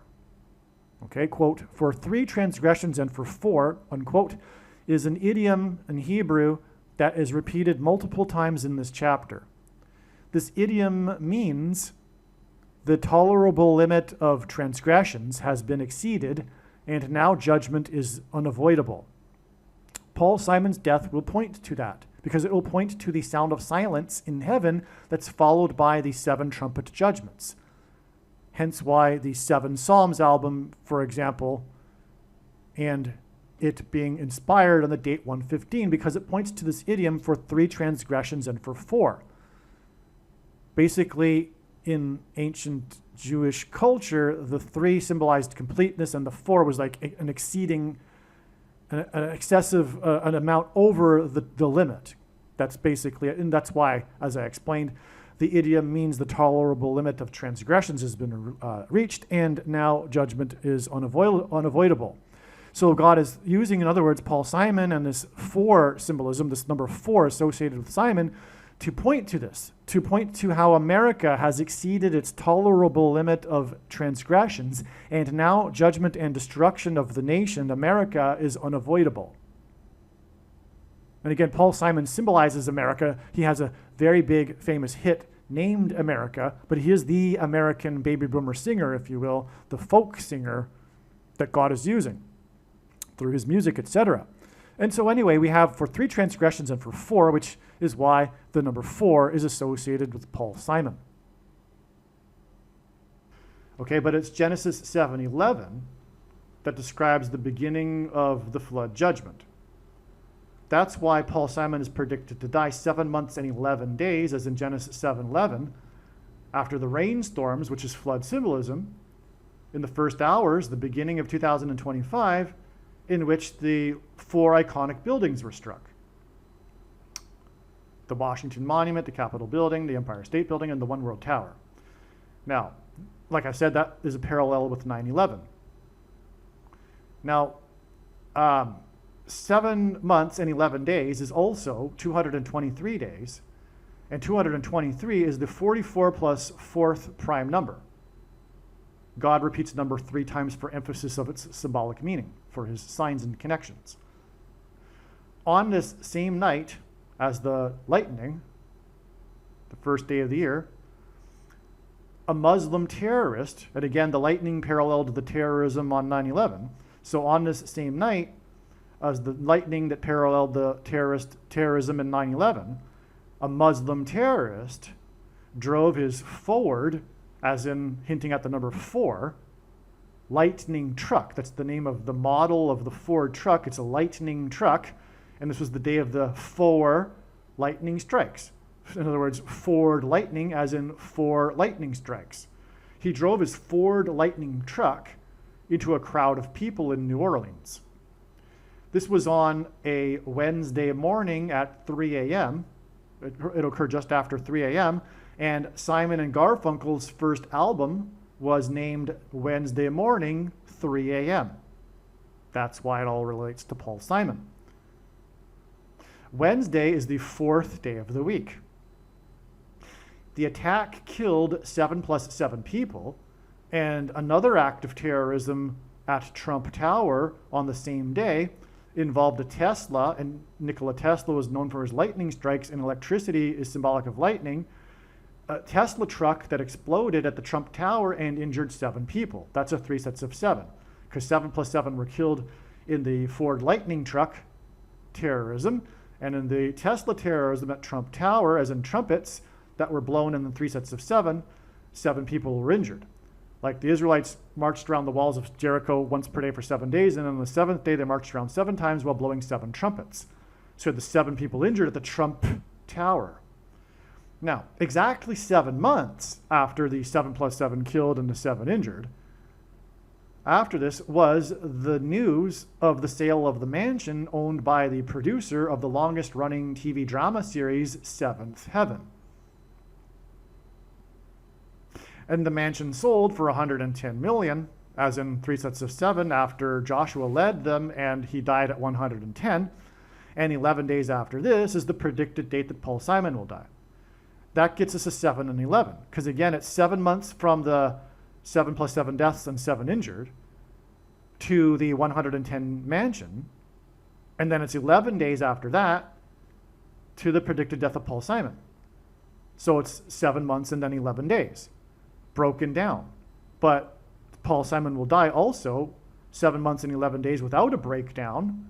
Okay, quote, for 3 transgressions and for 4, unquote, is an idiom in Hebrew that is repeated multiple times in this chapter. This idiom means the tolerable limit of transgressions has been exceeded, and now judgment is unavoidable. Paul Simon's death will point to that, because it will point to the sound of silence in heaven that's followed by the 7 trumpet judgments. Hence why the 7 Psalms album, for example, and it being inspired on the date 1/15, because it points to this idiom for 3 transgressions and for 4. Basically, in ancient Jewish culture, the 3 symbolized completeness, and the 4 was like an exceeding, an excessive, an amount over the limit. That's basically it. And that's why, as I explained, the idiom means the tolerable limit of transgressions has been reached, and now judgment is unavoidable. So God is using, in other words, Paul Simon and this 4 symbolism, this number 4 associated with Simon, to point to this, to point to how America has exceeded its tolerable limit of transgressions, and now judgment and destruction of the nation, America, is unavoidable. And again, Paul Simon symbolizes America. He has a very big, famous hit named America, but he is the American baby boomer singer, if you will, the folk singer that God is using through his music, etc. And so anyway, we have for 3 transgressions and for 4, which is why the number 4 is associated with Paul Simon. Okay, but it's Genesis 7:11 that describes the beginning of the flood judgment. That's why Paul Simon is predicted to die 7 months and 11 days, as in Genesis 7:11, after the rainstorms, which is flood symbolism, in the first hours, the beginning of 2025, in which the 4 iconic buildings were struck. The Washington Monument, the Capitol Building, the Empire State Building, and the One World Tower. Now, like I said, that is a parallel with 9/11. Now, 7 months and 11 days is also 223 days, And 223 is the 44 plus fourth prime number. God repeats number 3 times for emphasis of its symbolic meaning, for his signs and connections. On this same night as the lightning, the first day of the year, a Muslim terrorist, and again, the lightning paralleled the terrorism on 9/11. So on this same night as the lightning that paralleled the terrorism in 9/11, a Muslim terrorist drove his Ford, as in hinting at the number 4, lightning truck. That's the name of the model of the Ford truck. It's a lightning truck. And this was the day of the 4 lightning strikes. In other words, Ford lightning, as in 4 lightning strikes. He drove his Ford lightning truck into a crowd of people in New Orleans. This was on a Wednesday morning at 3 a.m. It occurred just after 3 a.m. And Simon and Garfunkel's first album was named Wednesday Morning, 3 a.m. That's why it all relates to Paul Simon. Wednesday is the 4th day of the week. The attack killed 7 plus 7 people, and another act of terrorism at Trump Tower on the same day involved a Tesla, and Nikola Tesla was known for his lightning strikes, and electricity is symbolic of lightning. A Tesla truck that exploded at the Trump Tower and injured 7 people. That's a 3 sets of 7, because 7 plus 7 were killed in the Ford lightning truck terrorism, and in the Tesla terrorism at Trump Tower, as in trumpets that were blown in the 3 sets of 7, 7 people were injured. Like the Israelites marched around the walls of Jericho once per day for 7 days, and on the 7th day they marched around 7 times while blowing 7 trumpets. So the 7 people injured at the Trump Tower. Now, exactly 7 months after the 7 plus 7 killed and the 7 injured, after this was the news of the sale of the mansion owned by the producer of the longest running TV drama series, Seventh Heaven. And the mansion sold for $110 million, as in 3 sets of 7 after Joshua led them and he died at 110. And 11 days after this is the predicted date that Paul Simon will die. That gets us a 7 and 11, because again, it's 7 months from the 7 plus 7 deaths and 7 injured to the 110 mansion. And then it's 11 days after that to the predicted death of Paul Simon. So it's 7 months and then 11 days, broken down. But Paul Simon will die also 7 months and 11 days without a breakdown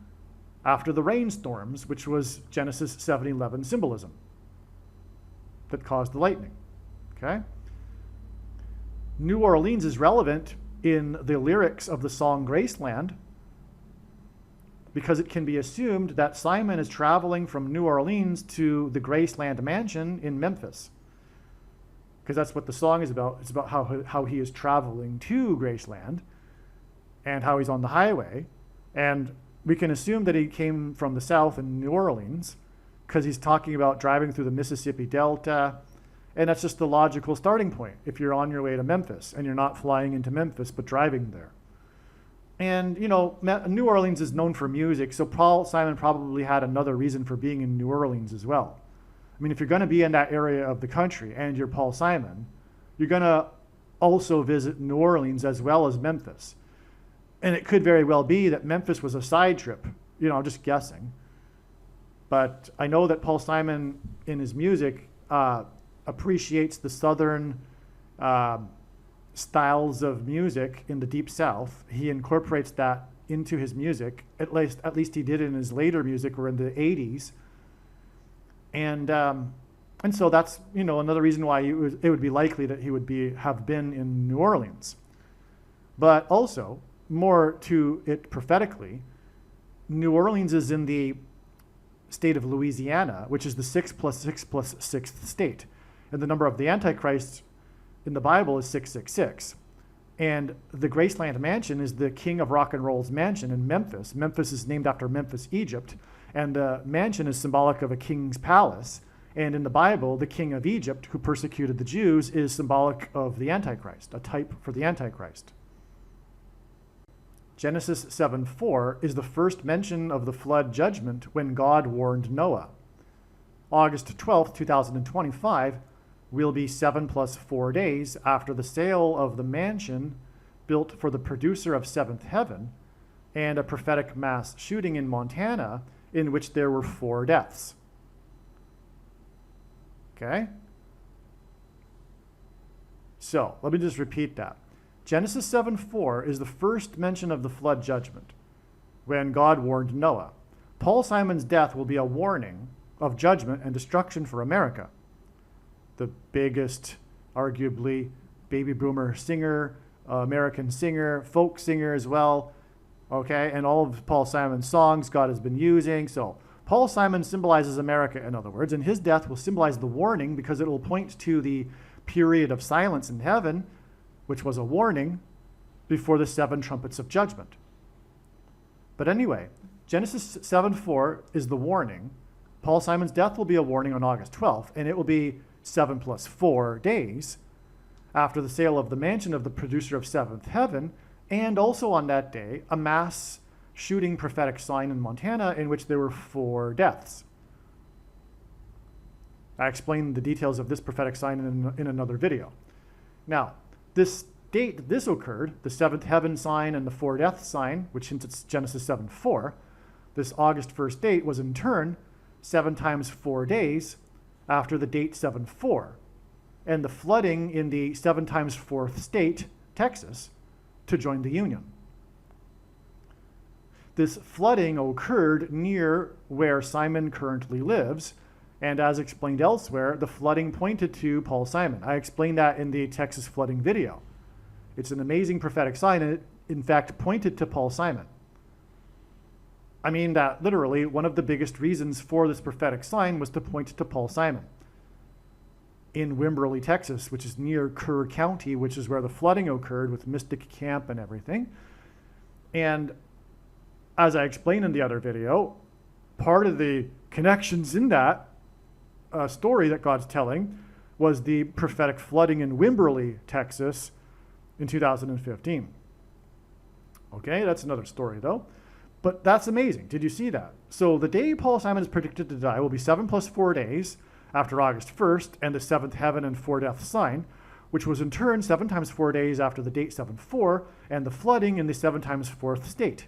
after the rainstorms, which was Genesis 7:11 symbolism that caused the lightning. Okay? New Orleans is relevant in the lyrics of the song Graceland because it can be assumed that Simon is traveling from New Orleans to the Graceland mansion in Memphis, because that's what the song is about. It's about how he is traveling to Graceland and how he's on the highway. And we can assume that he came from the south in New Orleans because he's talking about driving through the Mississippi Delta. And that's just the logical starting point if you're on your way to Memphis and you're not flying into Memphis but driving there. And, you know, New Orleans is known for music, so Paul Simon probably had another reason for being in New Orleans as well. I mean, if you're going to be in that area of the country and you're Paul Simon, you're going to also visit New Orleans as well as Memphis. And it could very well be that Memphis was a side trip. You know, I'm just guessing. But I know that Paul Simon, in his music, appreciates the southern styles of music in the Deep South. He incorporates that into his music. At least he did in his later music, or in the 80s. And so that's, you know, another reason why it would be likely that he would have been in New Orleans. But also, more to it prophetically, New Orleans is in the state of Louisiana, which is the 6 plus 6 plus 6th state. And the number of the Antichrist in the Bible is 666. And the Graceland mansion is the king of rock and roll's mansion in Memphis. Memphis is named after Memphis, Egypt. And the mansion is symbolic of a king's palace. And in the Bible, the king of Egypt, who persecuted the Jews, is symbolic of the Antichrist, a type for the Antichrist. Genesis 7:4 is the first mention of the flood judgment when God warned Noah. August 12th, 2025 will be 7 plus 4 days after the sale of the mansion built for the producer of Seventh Heaven and a prophetic mass shooting in Montana in which there were 4 deaths. Okay? So, let me just repeat that. Genesis 7:4 is the first mention of the flood judgment when God warned Noah. Paul Simon's death will be a warning of judgment and destruction for America. The biggest, arguably, baby boomer singer, American singer, folk singer as well, okay, and all of Paul Simon's songs God has been using. So Paul Simon symbolizes America, in other words, and his death will symbolize the warning because it will point to the period of silence in heaven, which was a warning before the 7 trumpets of judgment. But anyway, Genesis 7:4 is the warning. Paul Simon's death will be a warning on August 12th, and it will be 7 plus 4 days after the sale of the mansion of the producer of Seventh Heaven, and also on that day, a mass shooting prophetic sign in Montana in which there were 4 deaths. I explained the details of this prophetic sign in another video. Now, this date that this occurred, the Seventh Heaven sign and the 4 death sign, which hints at Genesis 7:4, this August 1st date was in turn 7 times 4 days after the date 7:4, and the flooding in the 7 times 4th state, Texas, to join the Union. This flooding occurred near where Simon currently lives, and as explained elsewhere, the flooding pointed to Paul Simon. I explained that in the Texas flooding video. It's an amazing prophetic sign, and it, in fact, pointed to Paul Simon. I mean that literally one of the biggest reasons for this prophetic sign was to point to Paul Simon in Wimberley, Texas, which is near Kerr County, which is where the flooding occurred with Mystic Camp and everything. And as I explained in the other video, part of the connections in that story that God's telling was the prophetic flooding in Wimberley, Texas in 2015. Okay, that's another story though. But that's amazing. Did you see that? So the day Paul Simon is predicted to die will be 7 plus 4 days after August 1st and the 7th heaven and 4 death sign, which was in turn 7 times 4 days after the date 7:4 and the flooding in the 7 times 4th state.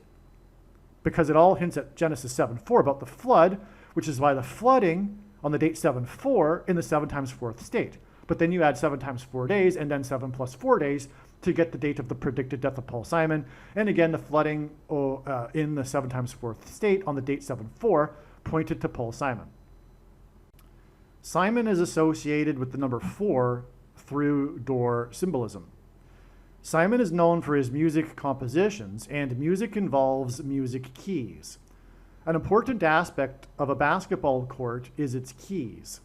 Because it all hints at Genesis 7:4 about the flood, which is why the flooding on the date 7:4 in the 7 times 4th state. But then you add 7 times 4 days and then 7 plus 4 days to get the date of the predicted death of Paul Simon. And again, the flooding in the 7 times 4th state on the date 7:4 pointed to Paul Simon. Simon is associated with the number 4 through door symbolism. Simon is known for his music compositions, and music involves music keys. An important aspect of a basketball court is its keys.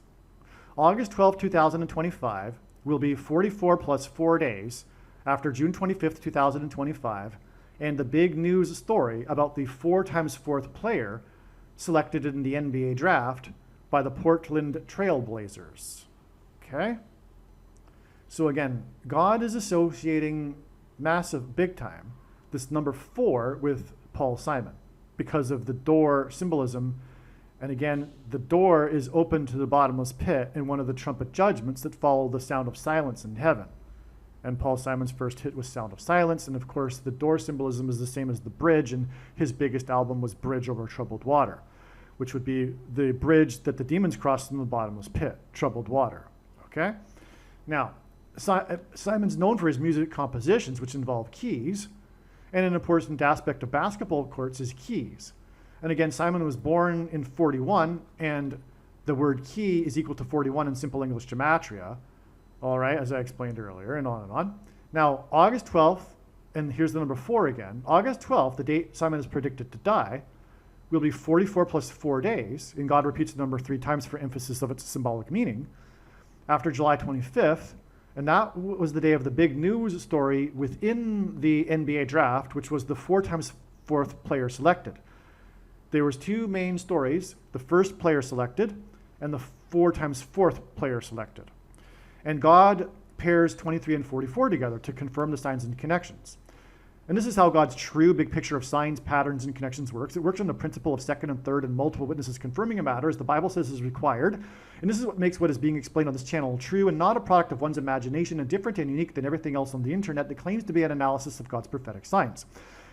August 12, 2025 will be 44 plus 4 days after June 25th, 2025, and the big news story about the 4 times 4th player selected in the NBA draft by the Portland Trail Blazers. Okay? So again, God is associating massive, big time, this number 4 with Paul Simon because of the door symbolism. And again, the door is open to the bottomless pit in one of the trumpet judgments that follow the sound of silence in heaven. And Paul Simon's first hit was Sound of Silence. And of course, the door symbolism is the same as the bridge. And his biggest album was Bridge Over Troubled Water, which would be the bridge that the demons crossed in the bottomless pit, troubled water. Okay? Now, Simon's known for his music compositions, which involve keys. And an important aspect of basketball courts is keys. And again, Simon was born in 41, and the word key is equal to 41 in simple English gematria. All right, as I explained earlier, and on and on. Now, August 12th, and here's the number 4 again. August 12th, the date Simon is predicted to die, will be 44 plus 4 days, and God repeats the number 3 times for emphasis of its symbolic meaning, after July 25th, and that was the day of the big news story within the NBA draft, which was the 4 times 4th player selected. There was 2 main stories, the first player selected and the 4 times 4th player selected. And God pairs 23 and 44 together to confirm the signs and connections. And this is how God's true big picture of signs, patterns, and connections works. It works on the principle of second and third and multiple witnesses confirming a matter, as the Bible says is required. And this is what makes what is being explained on this channel true and not a product of one's imagination and different and unique than everything else on the internet that claims to be an analysis of God's prophetic signs.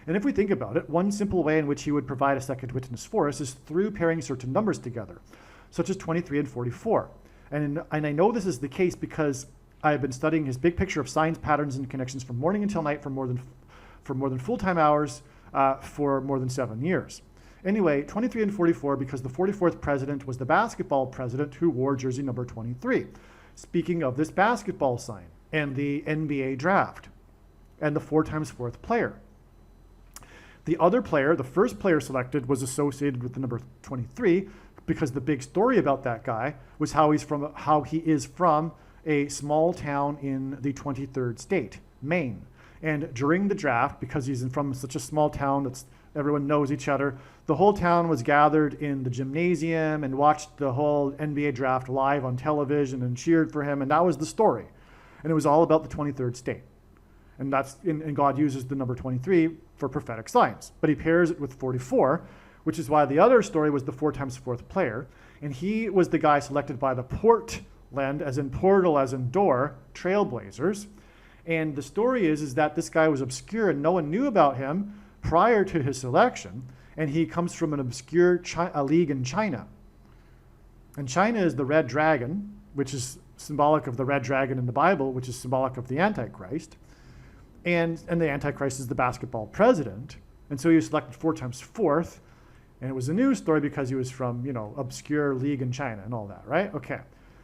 And if we think about it, one simple way in which he would provide a second witness for us is through pairing certain numbers together, such as 23 and 44. And I know this is the case because I've been studying his big picture of signs, patterns, and connections from morning until night for more than full-time hours for more than 7 years. Anyway, 23 and 44 because the 44th president was the basketball president who wore jersey number 23. Speaking of this basketball sign and the NBA draft and the 4x4th player. The other player, the first player selected, was associated with the number 23 because the big story about that guy was how he is from a small town in the 23rd state, Maine. And during the draft, because he's from such a small town that everyone knows each other, the whole town was gathered in the gymnasium and watched the whole NBA draft live on television and cheered for him, and that was the story. And it was all about the 23rd state. And and God uses the number 23 for prophetic signs. But he pairs it with 44, which is why the other story was the 4x4th player. And he was the guy selected by the Portland, as in portal, as in door, Trailblazers. And the story is that this guy was obscure and no one knew about him prior to his selection. And he comes from an obscure league in China. And China is the red dragon, which is symbolic of the red dragon in the Bible, which is symbolic of the Antichrist. And the Antichrist is the basketball president. And so he was selected 4x4th. And it was a news story because he was from, obscure league in China and all that, right? Okay.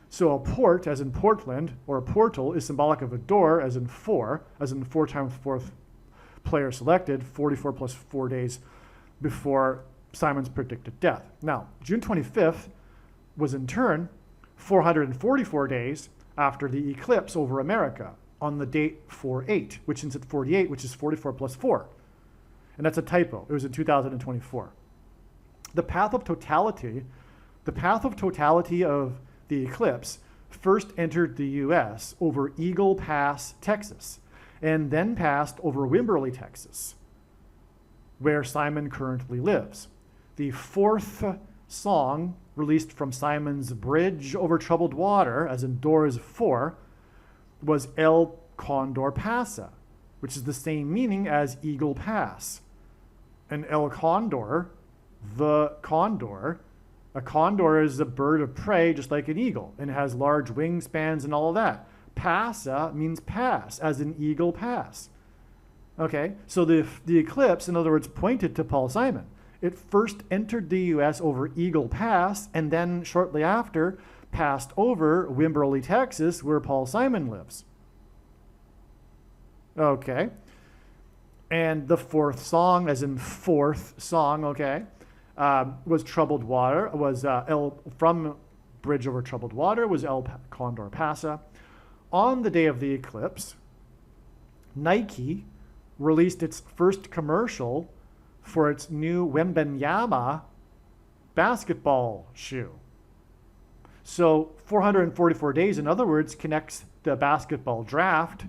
So a port, as in Portland, or a portal, is symbolic of a door, as in 4x4th player selected, 44 plus 4 days before Simon's predicted death. Now, June 25th was in turn 444 days after the eclipse over America on the date 4/8, which is at 48, which is 44 plus 4. And that's a typo. It was in 2024. The path of totality of the eclipse first entered the U.S. over Eagle Pass, Texas, and then passed over Wimberley, Texas, where Simon currently lives. The fourth song released from Simon's Bridge Over Troubled Water, as in Doors 4, was El Condor Pasa, which is the same meaning as Eagle Pass. And El Condor, the condor, a condor is a bird of prey just like an eagle and has large wingspans and all of that. Pasa means pass, as in Eagle Pass. Okay, so the eclipse, in other words, pointed to Paul Simon. It first entered the U.S. over Eagle Pass and then shortly after passed over Wimberley, Texas, where Paul Simon lives. Okay, and the fourth song, as in fourth song, okay, was Troubled Water, from Bridge Over Troubled Water, was El Condor Pasa. On the day of the eclipse, Nike released its first commercial for its new Wembanyama basketball shoe. So 444 days, in other words, connects the basketball draft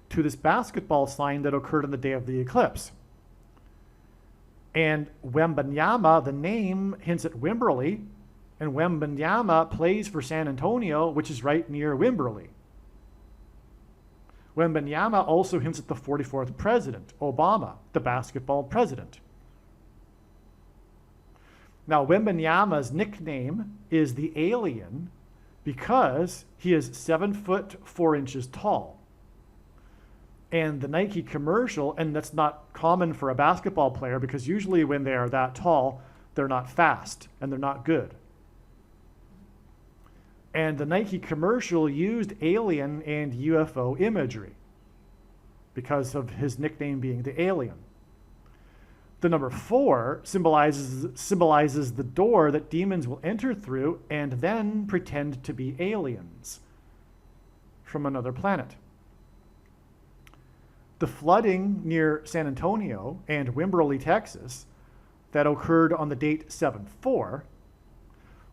to this basketball sign that occurred on the day of the eclipse. And Wembanyama, the name, hints at Wimberley, and Wembanyama plays for San Antonio, which is right near Wimberley. Wembanyama also hints at the 44th president, Obama, the basketball president. Now, Wembanyama's nickname is the Alien because he is 7 foot 4 inches tall. And the Nike commercial, and that's not common for a basketball player because usually when they are that tall, they're not fast and they're not good. And the Nike commercial used alien and UFO imagery because of his nickname being the Alien. The number 4 symbolizes the door that demons will enter through and then pretend to be aliens from another planet. The flooding near San Antonio and Wimberley, Texas, that occurred on the date 7/4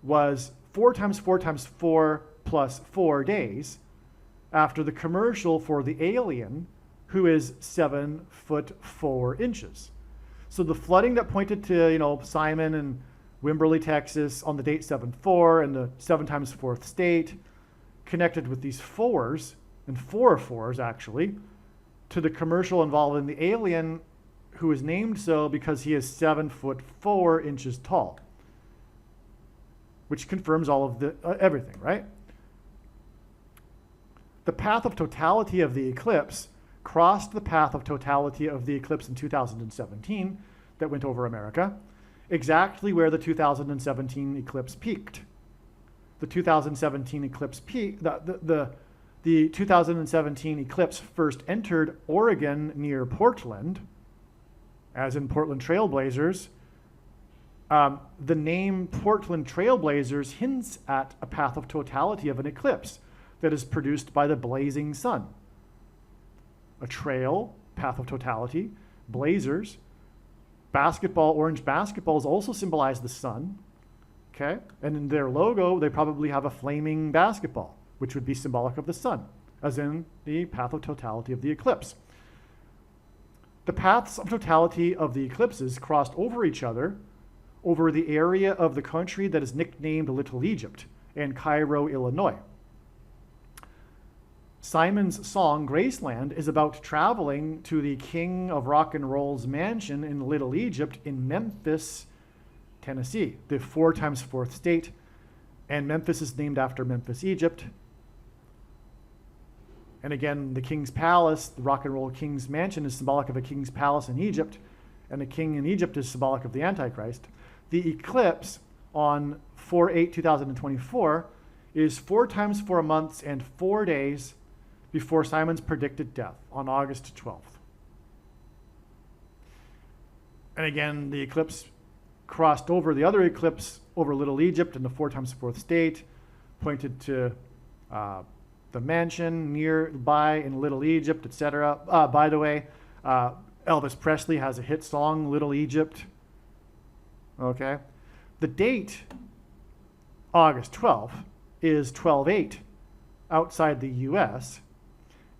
was 4x4x4 plus 4 days after the commercial for the Alien who is 7'4". So the flooding that pointed to, Simon and Wimberley, Texas on the date 7-4 and the 7 times fourth state connected with these fours, and 4 fours actually, to the commercial involving the alien who is named so because he is 7'4" tall, which confirms all of the everything, right? The path of totality of the eclipse crossed the path of totality of the eclipse in 2017 that went over America, exactly where the 2017 eclipse peaked. The 2017 eclipse peak, the 2017 eclipse first entered Oregon near Portland, as in Portland Trailblazers. The name Portland Trailblazers hints at a path of totality of an eclipse that is produced by the blazing sun. A trail, path of totality, blazers. Basketball, orange basketballs also symbolize the sun, okay? And in their logo, they probably have a flaming basketball, which would be symbolic of the sun, as in the path of totality of the eclipse. The paths of totality of the eclipses crossed over each other over the area of the country that is nicknamed Little Egypt and Cairo, Illinois. Simon's song, Graceland, is about traveling to the King of Rock and Roll's mansion in Little Egypt in Memphis, Tennessee, the 4 times fourth state. And Memphis is named after Memphis, Egypt. And again, the king's palace, the rock and roll king's mansion, is symbolic of a king's palace in Egypt. And the king in Egypt is symbolic of the Antichrist. The eclipse on 4/8/2024 is 4 times 4 months and 4 days before Simon's predicted death on August 12th. And again, the eclipse crossed over the other eclipse over Little Egypt in the 4 times fourth state, pointed to the mansion nearby in Little Egypt, etc. By the way, Elvis Presley has a hit song, Little Egypt. Okay. The date, August 12th, is 12/8 outside the US.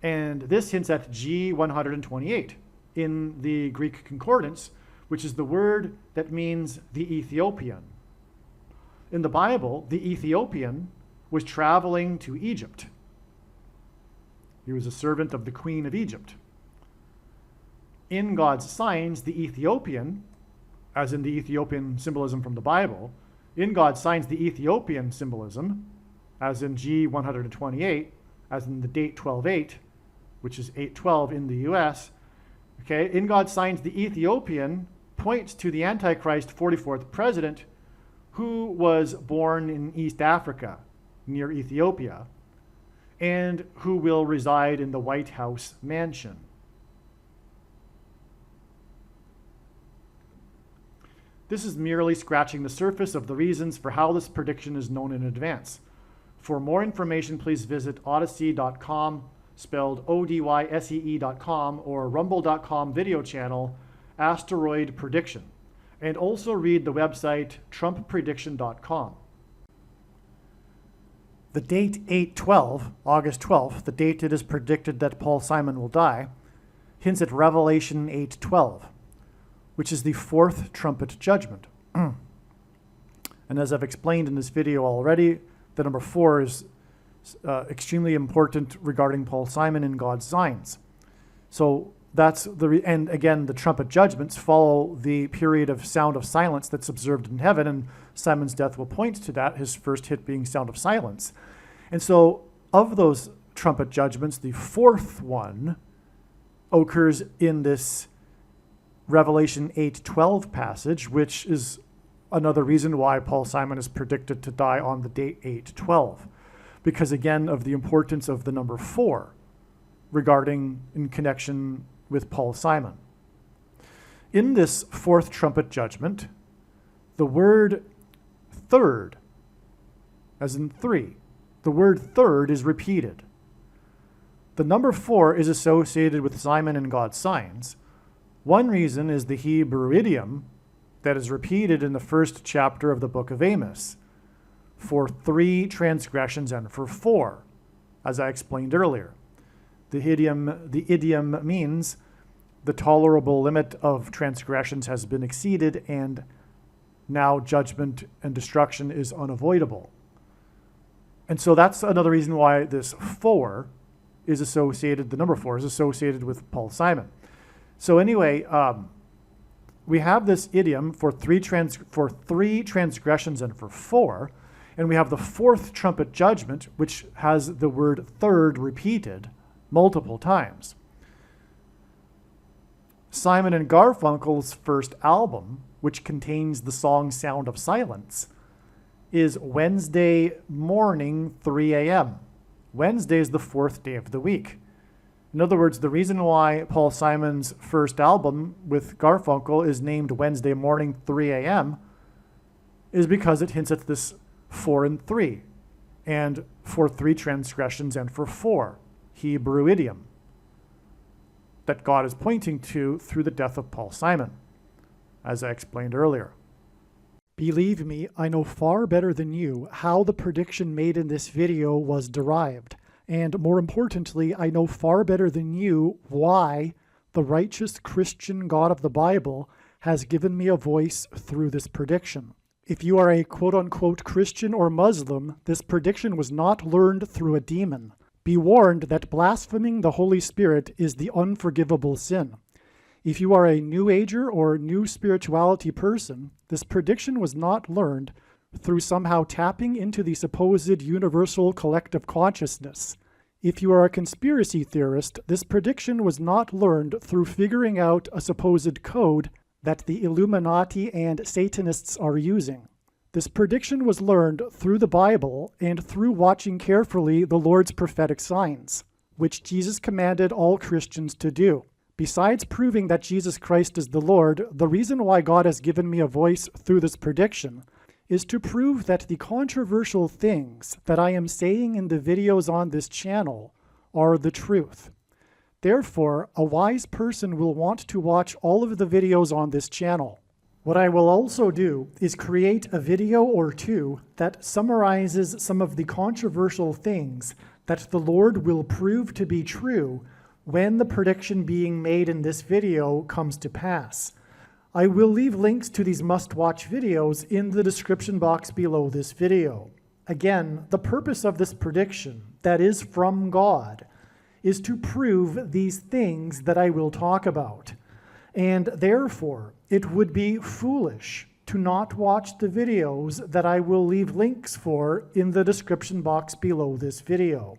And this hints at G128 in the Greek concordance, which is the word that means the Ethiopian. In the Bible, the Ethiopian was traveling to Egypt. He was a servant of the Queen of Egypt. In God's signs, the Ethiopian, as in the Ethiopian symbolism from the Bible, in God's signs, the Ethiopian symbolism, as in G128, as in the date 12/8, which is 8/12 in the US, okay, in God's signs, the Ethiopian points to the Antichrist 44th president, who was born in East Africa, near Ethiopia, and who will reside in the White House mansion. This is merely scratching the surface of the reasons for how this prediction is known in advance. For more information, please visit odyssey.com, spelled ODYSEE.com, or rumble.com video channel, Asteroid Prediction, and also read the website trumpprediction.com. The date 8/12, August 12th, the date it is predicted that Paul Simon will die, hints at Revelation 8:12, which is the 4th trumpet judgment. And as I've explained in this video already, the number 4 is extremely important regarding Paul Simon and God's signs. So that's and again, the trumpet judgments follow the period of sound of silence that's observed in heaven, and Simon's death will point to that, his first hit being sound of silence. And so of those trumpet judgments, the 4th one occurs in this Revelation 8:12 passage, which is another reason why Paul Simon is predicted to die on the date 8/12, because again of the importance of the number 4 regarding in connection with Paul Simon. In this 4th trumpet judgment, the word third, as in 3, the word third is repeated. The number 4 is associated with Simon and God's signs. One reason is the Hebrew idiom that is repeated in the 1st chapter of the book of Amos, for 3 transgressions and for 4, as I explained earlier. The idiom means the tolerable limit of transgressions has been exceeded, and now judgment and destruction is unavoidable. And so that's another reason why this 4 is associated, the number 4 is associated with Paul Simon. So anyway, we have this idiom for three transgressions and for 4, and we have the 4th trumpet judgment, which has the word third repeated multiple times. Simon and Garfunkel's first album, which contains the song Sound of Silence, is Wednesday morning, 3 a.m. Wednesday is the 4th day of the week. In other words, the reason why Paul Simon's first album with Garfunkel is named Wednesday morning, 3 a.m. is because it hints at this 4 and 3, and for 3 transgressions and for 4, Hebrew idiom that God is pointing to through the death of Paul Simon, as I explained earlier. Believe me, I know far better than you how the prediction made in this video was derived. And more importantly, I know far better than you why the righteous Christian God of the Bible has given me a voice through this prediction. If you are a quote-unquote Christian or Muslim, this prediction was not learned through a demon. Be warned that blaspheming the Holy Spirit is the unforgivable sin. If you are a New Ager or New Spirituality person, this prediction was not learned through somehow tapping into the supposed universal collective consciousness. If you are a conspiracy theorist, this prediction was not learned through figuring out a supposed code that the Illuminati and Satanists are using. This prediction was learned through the Bible and through watching carefully the Lord's prophetic signs, which Jesus commanded all Christians to do. Besides proving that Jesus Christ is the Lord, the reason why God has given me a voice through this prediction is to prove that the controversial things that I am saying in the videos on this channel are the truth. Therefore, a wise person will want to watch all of the videos on this channel. What I will also do is create a video or two that summarizes some of the controversial things that the Lord will prove to be true when the prediction being made in this video comes to pass. I will leave links to these must-watch videos in the description box below this video. Again, the purpose of this prediction, that is from God, is to prove these things that I will talk about. And therefore, it would be foolish to not watch the videos that I will leave links for in the description box below this video.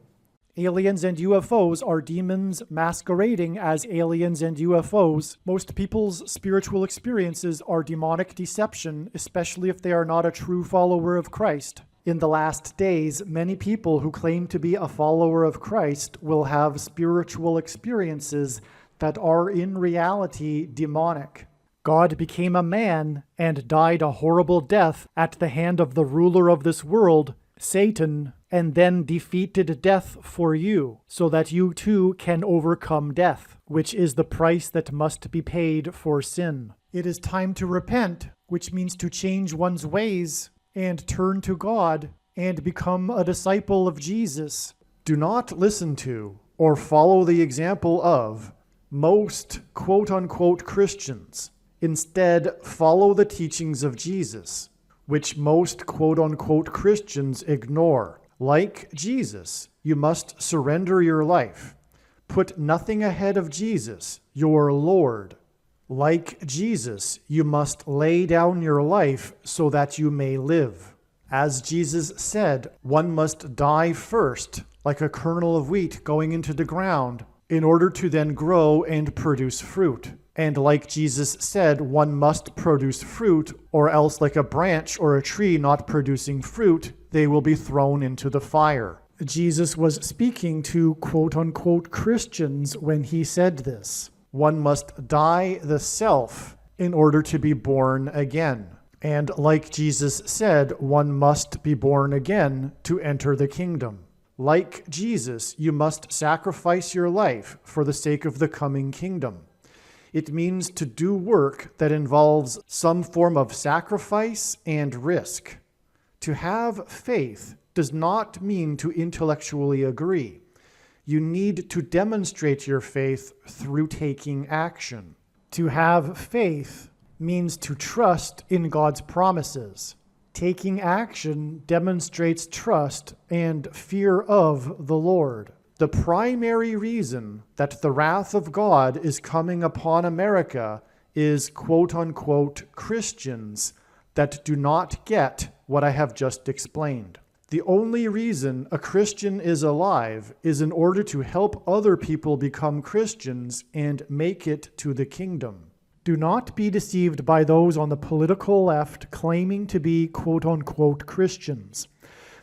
Aliens and UFOs are demons masquerading as aliens and UFOs. Most people's spiritual experiences are demonic deception, especially if they are not a true follower of Christ. In the last days, many people who claim to be a follower of Christ will have spiritual experiences that are in reality demonic. God became a man and died a horrible death at the hand of the ruler of this world, Satan, and then defeated death for you, so that you too can overcome death, which is the price that must be paid for sin. It is time to repent, which means to change one's ways and turn to God and become a disciple of Jesus. Do not listen to or follow the example of most quote-unquote Christians. Instead, follow the teachings of Jesus, which most quote-unquote Christians ignore. Like Jesus, you must surrender your life. Put nothing ahead of Jesus, your Lord. Like Jesus, you must lay down your life so that you may live. As Jesus said, one must die first, like a kernel of wheat going into the ground, in order to then grow and produce fruit. And like Jesus said, one must produce fruit, or else like a branch or a tree not producing fruit, they will be thrown into the fire. Jesus was speaking to quote-unquote Christians when he said this. One must die the self in order to be born again. And like Jesus said, one must be born again to enter the kingdom. Like Jesus, you must sacrifice your life for the sake of the coming kingdom. It means to do work that involves some form of sacrifice and risk. To have faith does not mean to intellectually agree. You need to demonstrate your faith through taking action. To have faith means to trust in God's promises. Taking action demonstrates trust and fear of the Lord. The primary reason that the wrath of God is coming upon America is quote-unquote Christians that do not get what I have just explained. The only reason a Christian is alive is in order to help other people become Christians and make it to the kingdom. Do not be deceived by those on the political left claiming to be quote-unquote Christians.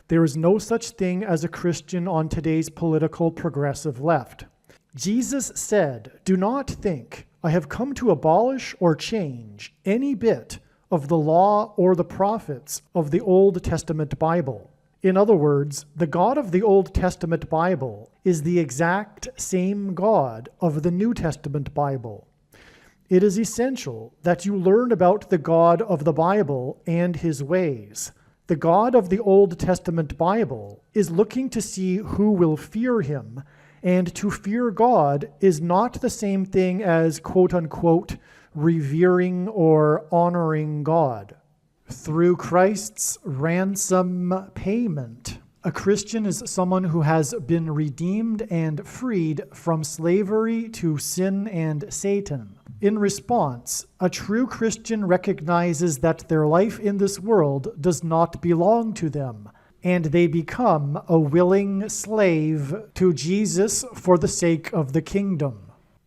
There is no such thing as a Christian on today's political progressive left. Jesus said, "Do not think I have come to abolish or change any bit of the law or the prophets of the Old Testament Bible." In other words, the God of the Old Testament Bible is the exact same God of the New Testament Bible. It is essential that you learn about the God of the Bible and his ways. The God of the Old Testament Bible is looking to see who will fear him, and to fear God is not the same thing as quote-unquote revering or honoring God. Through Christ's ransom payment, a Christian is someone who has been redeemed and freed from slavery to sin and Satan. In response, a true Christian recognizes that their life in this world does not belong to them, and they become a willing slave to Jesus for the sake of the kingdom.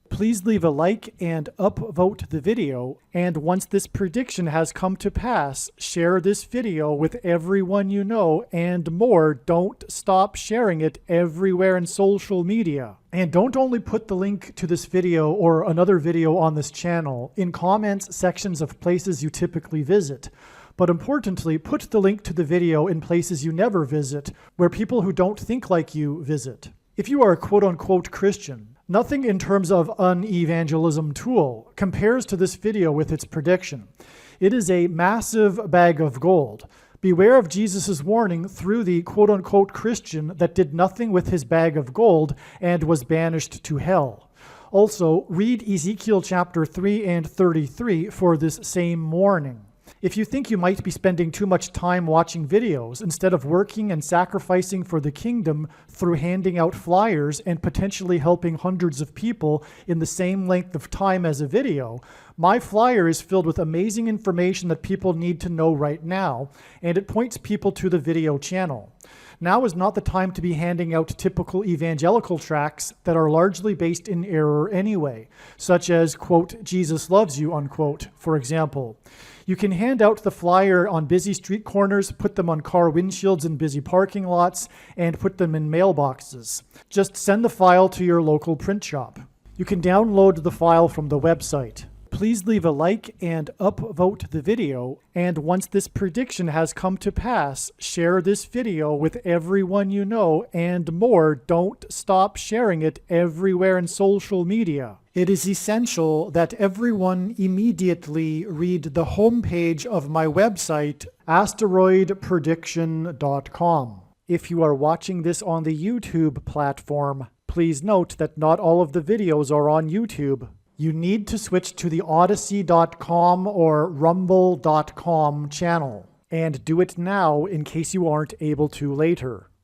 Please leave a like and upvote the video, and once this prediction has come to pass, share this video with everyone you know, and more, don't stop sharing it everywhere in social media. And don't only put the link to this video or another video on this channel in comments sections of places you typically visit, but importantly, put the link to the video in places you never visit, where people who don't think like you visit. If you are a quote-unquote Christian, nothing in terms of an evangelism tool compares to this video with its prediction. It is a massive bag of gold. Beware of Jesus' warning through the quote-unquote Christian that did nothing with his bag of gold and was banished to hell. Also, read Ezekiel chapter 3 and 33 for this same warning. If you think you might be spending too much time watching videos instead of working and sacrificing for the kingdom through handing out flyers and potentially helping hundreds of people in the same length of time as a video, my flyer is filled with amazing information that people need to know right now, and it points people to the video channel. Now is not the time to be handing out typical evangelical tracts that are largely based in error anyway, such as, quote, "Jesus loves you," unquote, for example. You can hand out the flyer on busy street corners, put them on car windshields in busy parking lots, and put them in mailboxes. Just send the file to your local print shop. You can download the file from the website. Please leave a like and upvote the video, and once this prediction has come to pass, share this video with everyone you know, and more, don't stop sharing it everywhere in social media. It is essential that everyone immediately read the homepage of my website, asteroidprediction.com. If you are watching this on the YouTube platform, please note that not all of the videos are on YouTube. You need to switch to the Odyssey.com or Rumble.com channel, and do it now in case you aren't able to later.